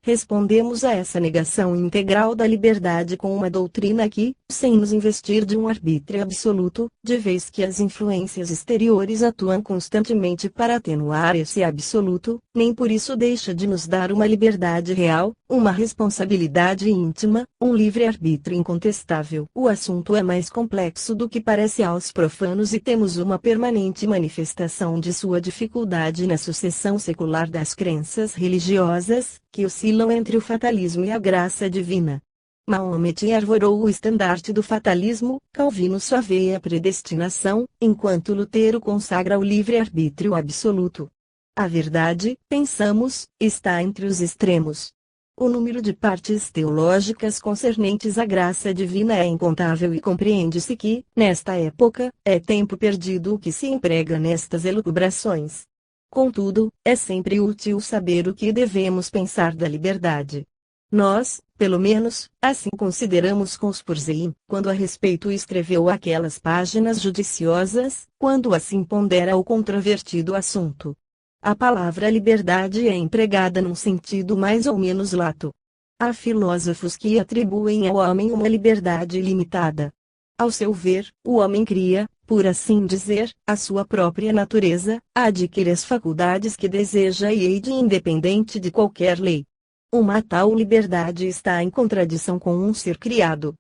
Respondemos a essa negação integral da liberdade com uma doutrina que, sem nos investir de um arbítrio absoluto, de vez que as influências exteriores atuam constantemente para atenuar esse absoluto, nem por isso deixa de nos dar uma liberdade real, uma responsabilidade íntima, um livre-arbítrio incontestável. O assunto é mais complexo do que parece aos profanos e temos uma permanente manifestação de sua dificuldade na sucessão secular das crenças religiosas, que oscilam entre o fatalismo e a graça divina. Mahomet arvorou o estandarte do fatalismo, Calvino soaveia a predestinação, enquanto Lutero consagra o livre-arbítrio absoluto. A verdade, pensamos, está entre os extremos. O número de partes teológicas concernentes à graça divina é incontável e compreende-se que, nesta época, é tempo perdido o que se emprega nestas elucubrações. Contudo, é sempre útil saber o que devemos pensar da liberdade. Nós, pelo menos, assim consideramos Conspurzein, quando a respeito escreveu aquelas páginas judiciosas, quando assim pondera o controvertido assunto. A palavra liberdade é empregada num sentido mais ou menos lato. Há filósofos que atribuem ao homem uma liberdade ilimitada. Ao seu ver, o homem cria, por assim dizer, a sua própria natureza, adquire as faculdades que deseja e age independente de qualquer lei. Uma tal liberdade está em contradição com um ser criado.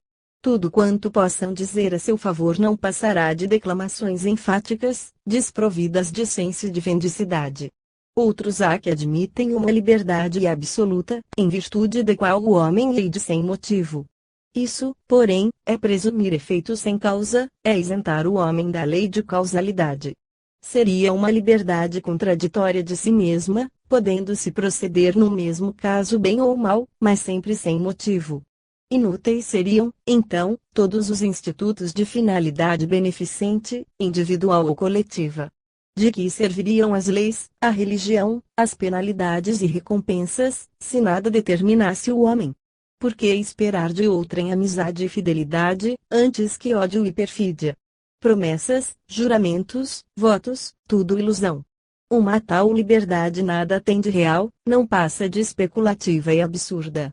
Tudo quanto possam dizer a seu favor não passará de declamações enfáticas, desprovidas de senso de vendicidade. Outros há que admitem uma liberdade absoluta, em virtude da qual o homem lide sem motivo. Isso, porém, é presumir efeito sem causa, é isentar o homem da lei de causalidade. Seria uma liberdade contraditória de si mesma, podendo-se proceder no mesmo caso bem ou mal, mas sempre sem motivo. Inúteis seriam, então, todos os institutos de finalidade beneficente, individual ou coletiva. De que serviriam as leis, a religião, as penalidades e recompensas, se nada determinasse o homem? Por que esperar de outrem amizade e fidelidade, antes que ódio e perfídia? Promessas, juramentos, votos, tudo ilusão. Uma tal liberdade nada tem de real, não passa de especulativa e absurda.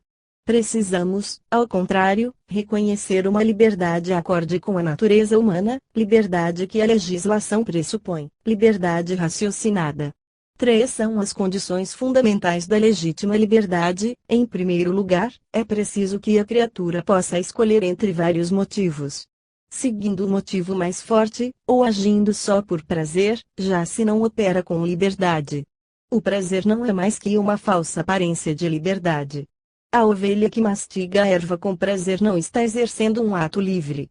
Precisamos, ao contrário, reconhecer uma liberdade acorde com a natureza humana, liberdade que a legislação pressupõe, liberdade raciocinada. 3 são as condições fundamentais da legítima liberdade. Em primeiro lugar, é preciso que a criatura possa escolher entre vários motivos. Seguindo o motivo mais forte, ou agindo só por prazer, já se não opera com liberdade. O prazer não é mais que uma falsa aparência de liberdade. A ovelha que mastiga a erva com prazer não está exercendo um ato livre.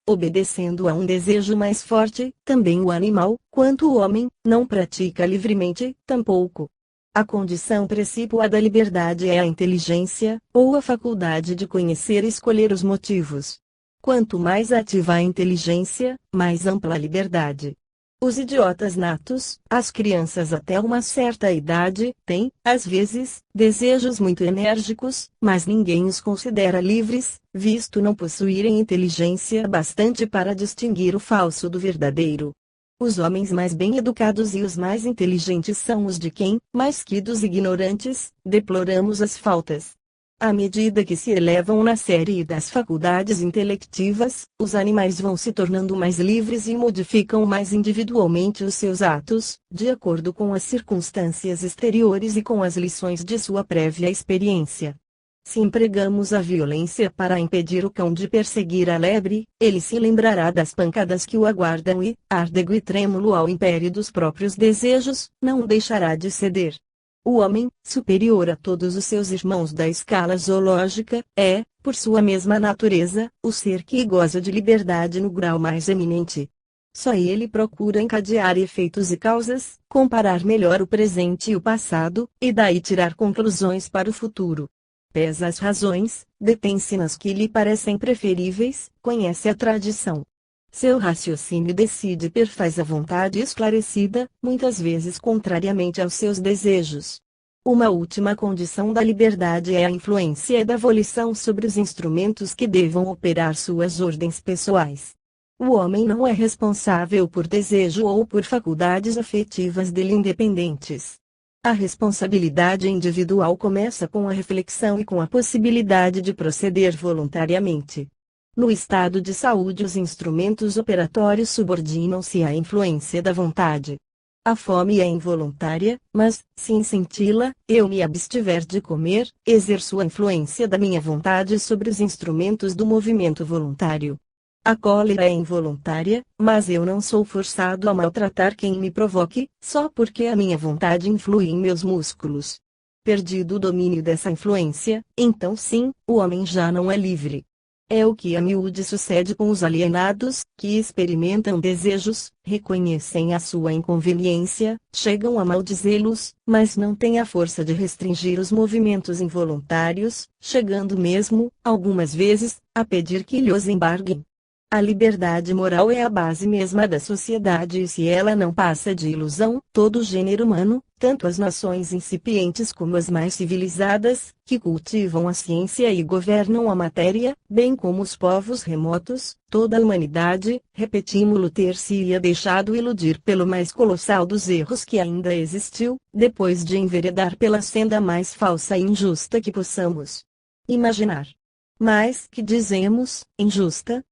Obedecendo a um desejo mais forte, também o animal, quanto o homem, não pratica livremente, tampouco. A condição precípua da liberdade é a inteligência, ou a faculdade de conhecer e escolher os motivos. Quanto mais ativa a inteligência, mais ampla a liberdade. Os idiotas natos, as crianças até uma certa idade, têm, às vezes, desejos muito enérgicos, mas ninguém os considera livres, visto não possuírem inteligência bastante para distinguir o falso do verdadeiro. Os homens mais bem educados e os mais inteligentes são os de quem, mais que dos ignorantes, deploramos as faltas. À medida que se elevam na série das faculdades intelectivas, os animais vão se tornando mais livres e modificam mais individualmente os seus atos, de acordo com as circunstâncias exteriores e com as lições de sua prévia experiência. Se empregamos a violência para impedir o cão de perseguir a lebre, ele se lembrará das pancadas que o aguardam e, árdego e trêmulo ao império dos próprios desejos, não deixará de ceder. O homem, superior a todos os seus irmãos da escala zoológica, é, por sua mesma natureza, o ser que goza de liberdade no grau mais eminente. Só ele procura encadear efeitos e causas, comparar melhor o presente e o passado, e daí tirar conclusões para o futuro. Pesa as razões, detém-se nas que lhe parecem preferíveis, conhece a tradição. Seu raciocínio decide e perfaz a vontade esclarecida, muitas vezes contrariamente aos seus desejos. Uma última condição da liberdade é a influência da volição sobre os instrumentos que devam operar suas ordens pessoais. O homem não é responsável por desejo ou por faculdades afetivas dele independentes. A responsabilidade individual começa com a reflexão e com a possibilidade de proceder voluntariamente. No estado de saúde, os instrumentos operatórios subordinam-se à influência da vontade. A fome é involuntária, mas, se senti-la, eu me abstiver de comer, exerço a influência da minha vontade sobre os instrumentos do movimento voluntário. A cólera é involuntária, mas eu não sou forçado a maltratar quem me provoque, só porque a minha vontade influi em meus músculos. Perdido o domínio dessa influência, então sim, o homem já não é livre. É o que a miúde sucede com os alienados, que experimentam desejos, reconhecem a sua inconveniência, chegam a maldizê-los, mas não têm a força de restringir os movimentos involuntários, chegando mesmo, algumas vezes, a pedir que lhes embarguem. A liberdade moral é a base mesma da sociedade e se ela não passa de ilusão, todo o gênero humano, tanto as nações incipientes como as mais civilizadas, que cultivam a ciência e governam a matéria, bem como os povos remotos, toda a humanidade, repetimos-lo, ter-se-ia deixado iludir pelo mais colossal dos erros que ainda existiu, depois de enveredar pela senda mais falsa e injusta que possamos imaginar. Mas que dizemos, injusta?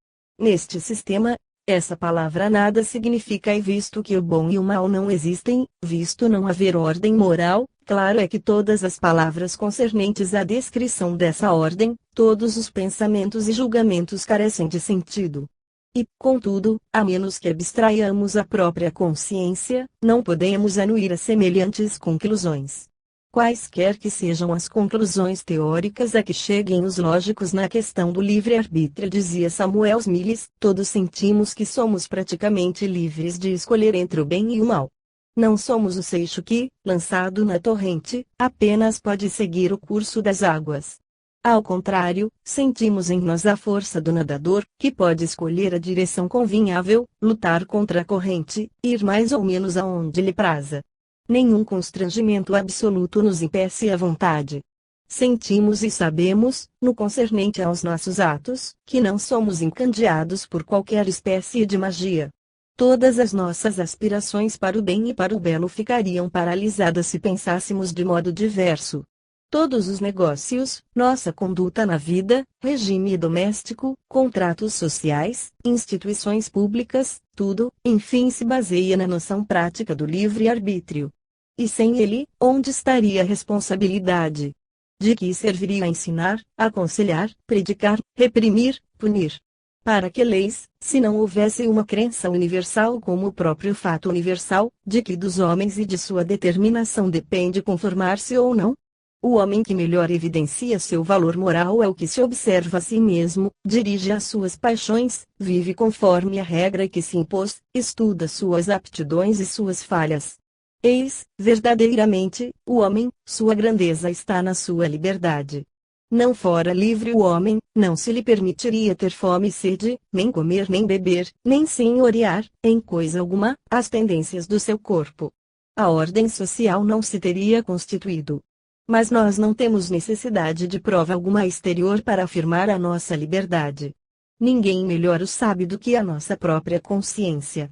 Neste sistema, essa palavra nada significa e visto que o bom e o mal não existem, visto não haver ordem moral, claro é que todas as palavras concernentes à descrição dessa ordem, todos os pensamentos e julgamentos carecem de sentido. E, contudo, a menos que abstraiamos a própria consciência, não podemos anuir a semelhantes conclusões. Quaisquer que sejam as conclusões teóricas a que cheguem os lógicos na questão do livre-arbítrio, dizia Samuel Smiles, todos sentimos que somos praticamente livres de escolher entre o bem e o mal. Não somos o seixo que, lançado na torrente, apenas pode seguir o curso das águas. Ao contrário, sentimos em nós a força do nadador, que pode escolher a direção convinhável, lutar contra a corrente, ir mais ou menos aonde lhe praza. Nenhum constrangimento absoluto nos impeça a vontade. Sentimos e sabemos, no concernente aos nossos atos, que não somos encandeados por qualquer espécie de magia. Todas as nossas aspirações para o bem e para o belo ficariam paralisadas se pensássemos de modo diverso. Todos os negócios, nossa conduta na vida, regime doméstico, contratos sociais, instituições públicas, tudo, enfim, se baseia na noção prática do livre-arbítrio. E sem ele, onde estaria a responsabilidade? De que serviria ensinar, aconselhar, predicar, reprimir, punir? Para que leis, se não houvesse uma crença universal como o próprio fato universal, de que dos homens e de sua determinação depende conformar-se ou não? O homem que melhor evidencia seu valor moral é o que se observa a si mesmo, dirige as suas paixões, vive conforme a regra que se impôs, estuda suas aptidões e suas falhas. Eis, verdadeiramente, o homem, sua grandeza está na sua liberdade. Não fora livre o homem, não se lhe permitiria ter fome e sede, nem comer nem beber, nem senhorear, em coisa alguma, as tendências do seu corpo. A ordem social não se teria constituído. Mas nós não temos necessidade de prova alguma exterior para afirmar a nossa liberdade. Ninguém melhor o sabe do que a nossa própria consciência.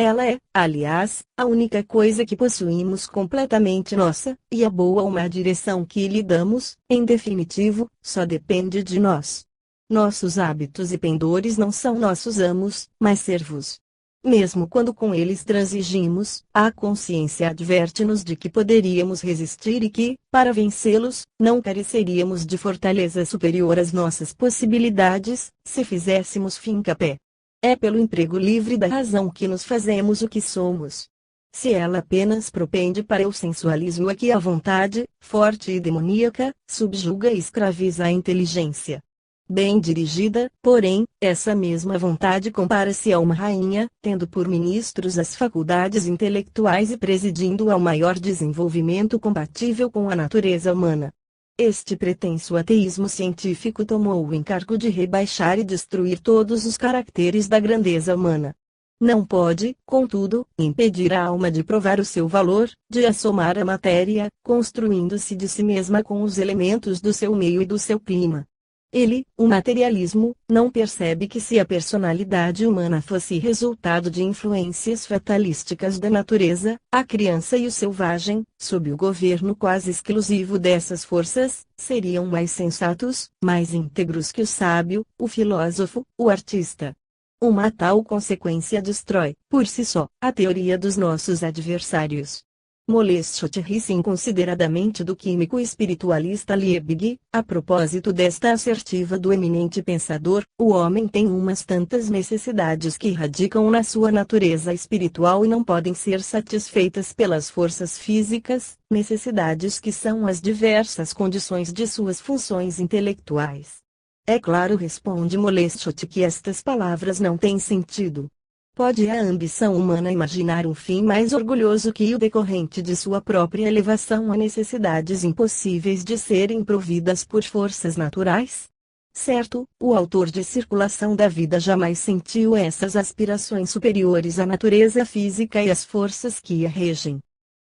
Ela é, aliás, a única coisa que possuímos completamente nossa, e a boa ou má direção que lhe damos, em definitivo, só depende de nós. Nossos hábitos e pendores não são nossos amos, mas servos. Mesmo quando com eles transigimos, a consciência adverte-nos de que poderíamos resistir e que, para vencê-los, não careceríamos de fortaleza superior às nossas possibilidades, se fizéssemos finca-pé. É pelo emprego livre da razão que nos fazemos o que somos. Se ela apenas propende para o sensualismo é que a vontade, forte e demoníaca, subjuga e escraviza a inteligência. Bem dirigida, porém, essa mesma vontade compara-se a uma rainha, tendo por ministros as faculdades intelectuais e presidindo ao maior desenvolvimento compatível com a natureza humana. Este pretenso ateísmo científico tomou o encargo de rebaixar e destruir todos os caracteres da grandeza humana. Não pode, contudo, impedir a alma de provar o seu valor, de assomar a matéria, construindo-se de si mesma com os elementos do seu meio e do seu clima. Ele, o materialismo, não percebe que se a personalidade humana fosse resultado de influências fatalísticas da natureza, a criança e o selvagem, sob o governo quase exclusivo dessas forças, seriam mais sensatos, mais íntegros que o sábio, o filósofo, o artista. Uma tal consequência destrói, por si só, a teoria dos nossos adversários. Molestio-te ri-se inconsideradamente do químico espiritualista Liebig, a propósito desta assertiva do eminente pensador: o homem tem umas tantas necessidades que radicam na sua natureza espiritual e não podem ser satisfeitas pelas forças físicas, necessidades que são as diversas condições de suas funções intelectuais. É claro, responde Molestio-te, que estas palavras não têm sentido. Pode a ambição humana imaginar um fim mais orgulhoso que o decorrente de sua própria elevação a necessidades impossíveis de serem providas por forças naturais? Certo, o autor de Circulação da Vida jamais sentiu essas aspirações superiores à natureza física e às forças que a regem.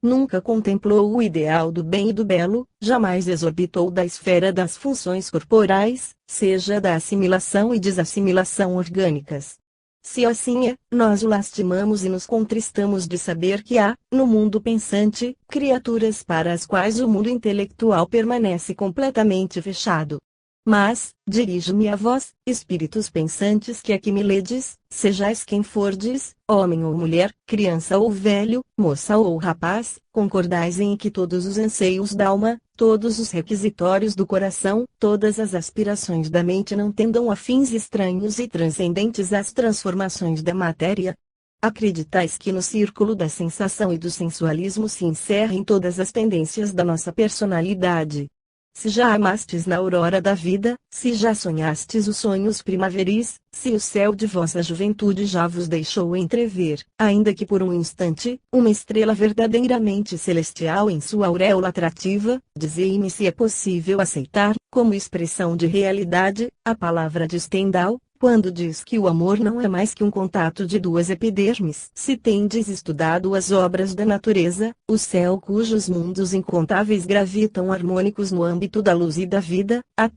Nunca contemplou o ideal do bem e do belo, jamais exorbitou da esfera das funções corporais, seja da assimilação e desassimilação orgânicas. Se assim é, nós o lastimamos e nos contristamos de saber que há, no mundo pensante, criaturas para as quais o mundo intelectual permanece completamente fechado. Mas, dirijo-me a vós, espíritos pensantes que aqui me ledes, sejais quem fordes, homem ou mulher, criança ou velho, moça ou rapaz, concordais em que todos os anseios da alma, todos os requisitórios do coração, todas as aspirações da mente não tendam a fins estranhos e transcendentes às transformações da matéria? Acreditais que no círculo da sensação e do sensualismo se encerrem todas as tendências da nossa personalidade? Se já amastes na aurora da vida, se já sonhastes os sonhos primaveris, se o céu de vossa juventude já vos deixou entrever, ainda que por um instante, uma estrela verdadeiramente celestial em sua auréola atrativa, dizei-me se é possível aceitar, como expressão de realidade, a palavra de Stendhal, quando diz que o amor não é mais que um contato de duas epidermes. Se tendes estudado as obras da natureza, o céu cujos mundos incontáveis gravitam harmônicos no âmbito da luz e da vida, a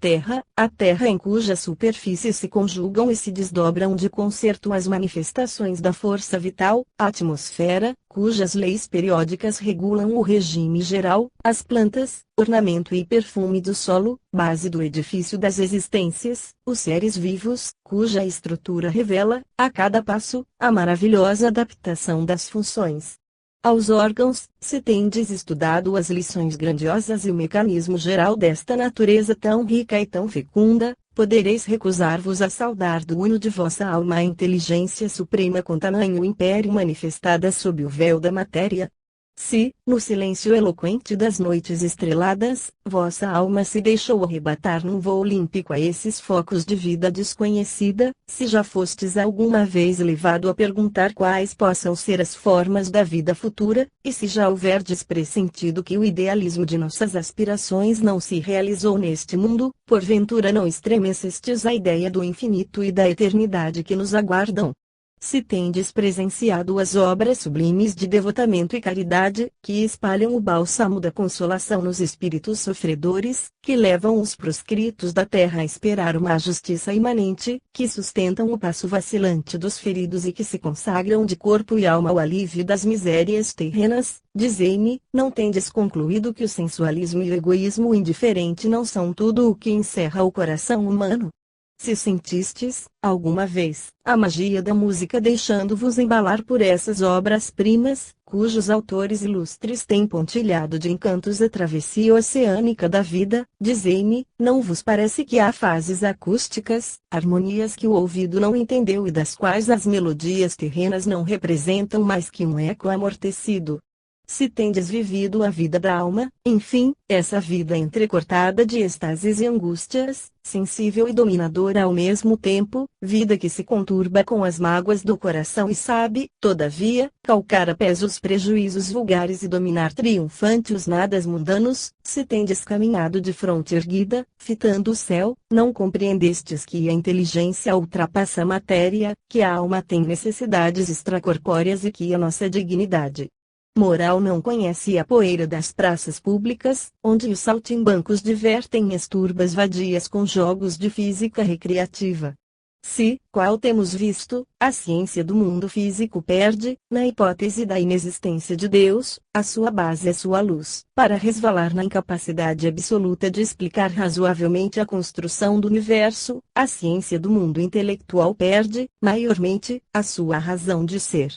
terra em cuja superfície se conjugam e se desdobram de concerto as manifestações da força vital, a atmosfera, cujas leis periódicas regulam o regime geral, as plantas, ornamento e perfume do solo, base do edifício das existências, os seres vivos, cuja estrutura revela, a cada passo, a maravilhosa adaptação das funções aos órgãos, se tendes estudado as lições grandiosas e o mecanismo geral desta natureza tão rica e tão fecunda, podereis recusar-vos a saudar do uno de vossa alma a inteligência suprema com tamanho império manifestada sob o véu da matéria? Se, no silêncio eloquente das noites estreladas, vossa alma se deixou arrebatar num voo olímpico a esses focos de vida desconhecida, se já fostes alguma vez levado a perguntar quais possam ser as formas da vida futura, e se já houverdes pressentido que o idealismo de nossas aspirações não se realizou neste mundo, porventura não estremecestes a ideia do infinito e da eternidade que nos aguardam? Se tendes presenciado as obras sublimes de devotamento e caridade, que espalham o bálsamo da consolação nos espíritos sofredores, que levam os proscritos da terra a esperar uma justiça imanente, que sustentam o passo vacilante dos feridos e que se consagram de corpo e alma ao alívio das misérias terrenas, dizei-me, não tendes concluído que o sensualismo e o egoísmo indiferente não são tudo o que encerra o coração humano? Se sentistes, alguma vez, a magia da música deixando-vos embalar por essas obras-primas, cujos autores ilustres têm pontilhado de encantos a travessia oceânica da vida, dizei-me, não vos parece que há fases acústicas, harmonias que o ouvido não entendeu e das quais as melodias terrenas não representam mais que um eco amortecido? Se tendes vivido a vida da alma, enfim, essa vida entrecortada de êxtases e angústias, sensível e dominadora ao mesmo tempo, vida que se conturba com as mágoas do coração e sabe, todavia, calcar a pés os prejuízos vulgares e dominar triunfante os nadas mundanos, se tendes caminhado de fronte erguida, fitando o céu, não compreendestes que a inteligência ultrapassa a matéria, que a alma tem necessidades extracorpóreas e que a nossa dignidade moral não conhece a poeira das praças públicas, onde os saltimbancos divertem as turbas vadias com jogos de física recreativa. Se, qual temos visto, a ciência do mundo físico perde, na hipótese da inexistência de Deus, a sua base e a sua luz, para resvalar na incapacidade absoluta de explicar razoavelmente a construção do universo, a ciência do mundo intelectual perde, maiormente, a sua razão de ser.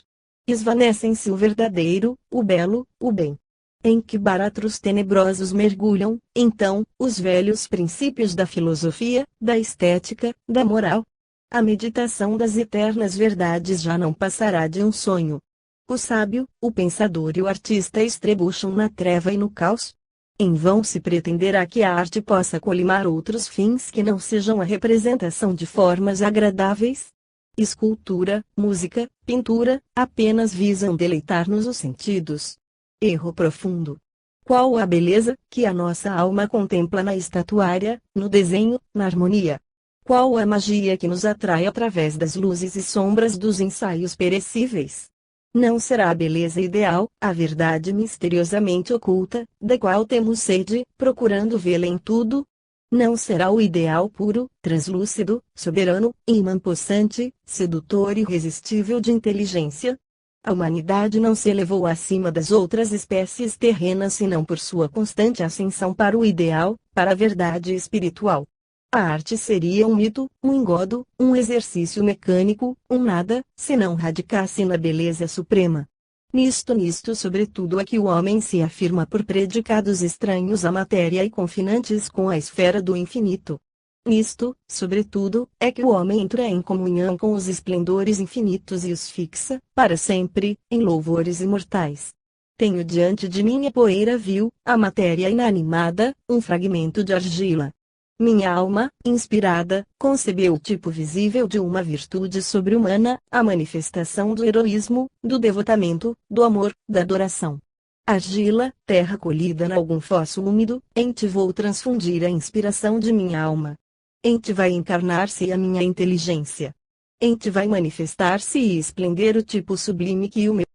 Esvanecem-se o verdadeiro, o belo, o bem. Em que baratos tenebrosos mergulham, então, os velhos princípios da filosofia, da estética, da moral? A meditação das eternas verdades já não passará de um sonho. O sábio, o pensador e o artista estrebucham na treva e no caos. Em vão se pretenderá que a arte possa colimar outros fins que não sejam a representação de formas agradáveis. Escultura, música, pintura, apenas visam deleitar-nos os sentidos. Erro profundo. Qual a beleza que a nossa alma contempla na estatuária, no desenho, na harmonia? Qual a magia que nos atrai através das luzes e sombras dos ensaios perecíveis? Não será a beleza ideal, a verdade misteriosamente oculta, da qual temos sede, procurando vê-la em tudo? Não será o ideal puro, translúcido, soberano, imã possante, sedutor e irresistível de inteligência? A humanidade não se elevou acima das outras espécies terrenas senão por sua constante ascensão para o ideal, para a verdade espiritual. A arte seria um mito, um engodo, um exercício mecânico, um nada, se não radicasse na beleza suprema. Nisto sobretudo é que o homem se afirma por predicados estranhos à matéria e confinantes com a esfera do infinito. Nisto, sobretudo, é que o homem entra em comunhão com os esplendores infinitos e os fixa, para sempre, em louvores imortais. Tenho diante de mim a poeira vil, a matéria inanimada, um fragmento de argila. Minha alma, inspirada, concebeu o tipo visível de uma virtude sobre-humana, a manifestação do heroísmo, do devotamento, do amor, da adoração. Argila, terra colhida em algum fosso úmido, em ti vou transfundir a inspiração de minha alma. Em ti vai encarnar-se a minha inteligência. Em ti vai manifestar-se e esplender o tipo sublime que o meu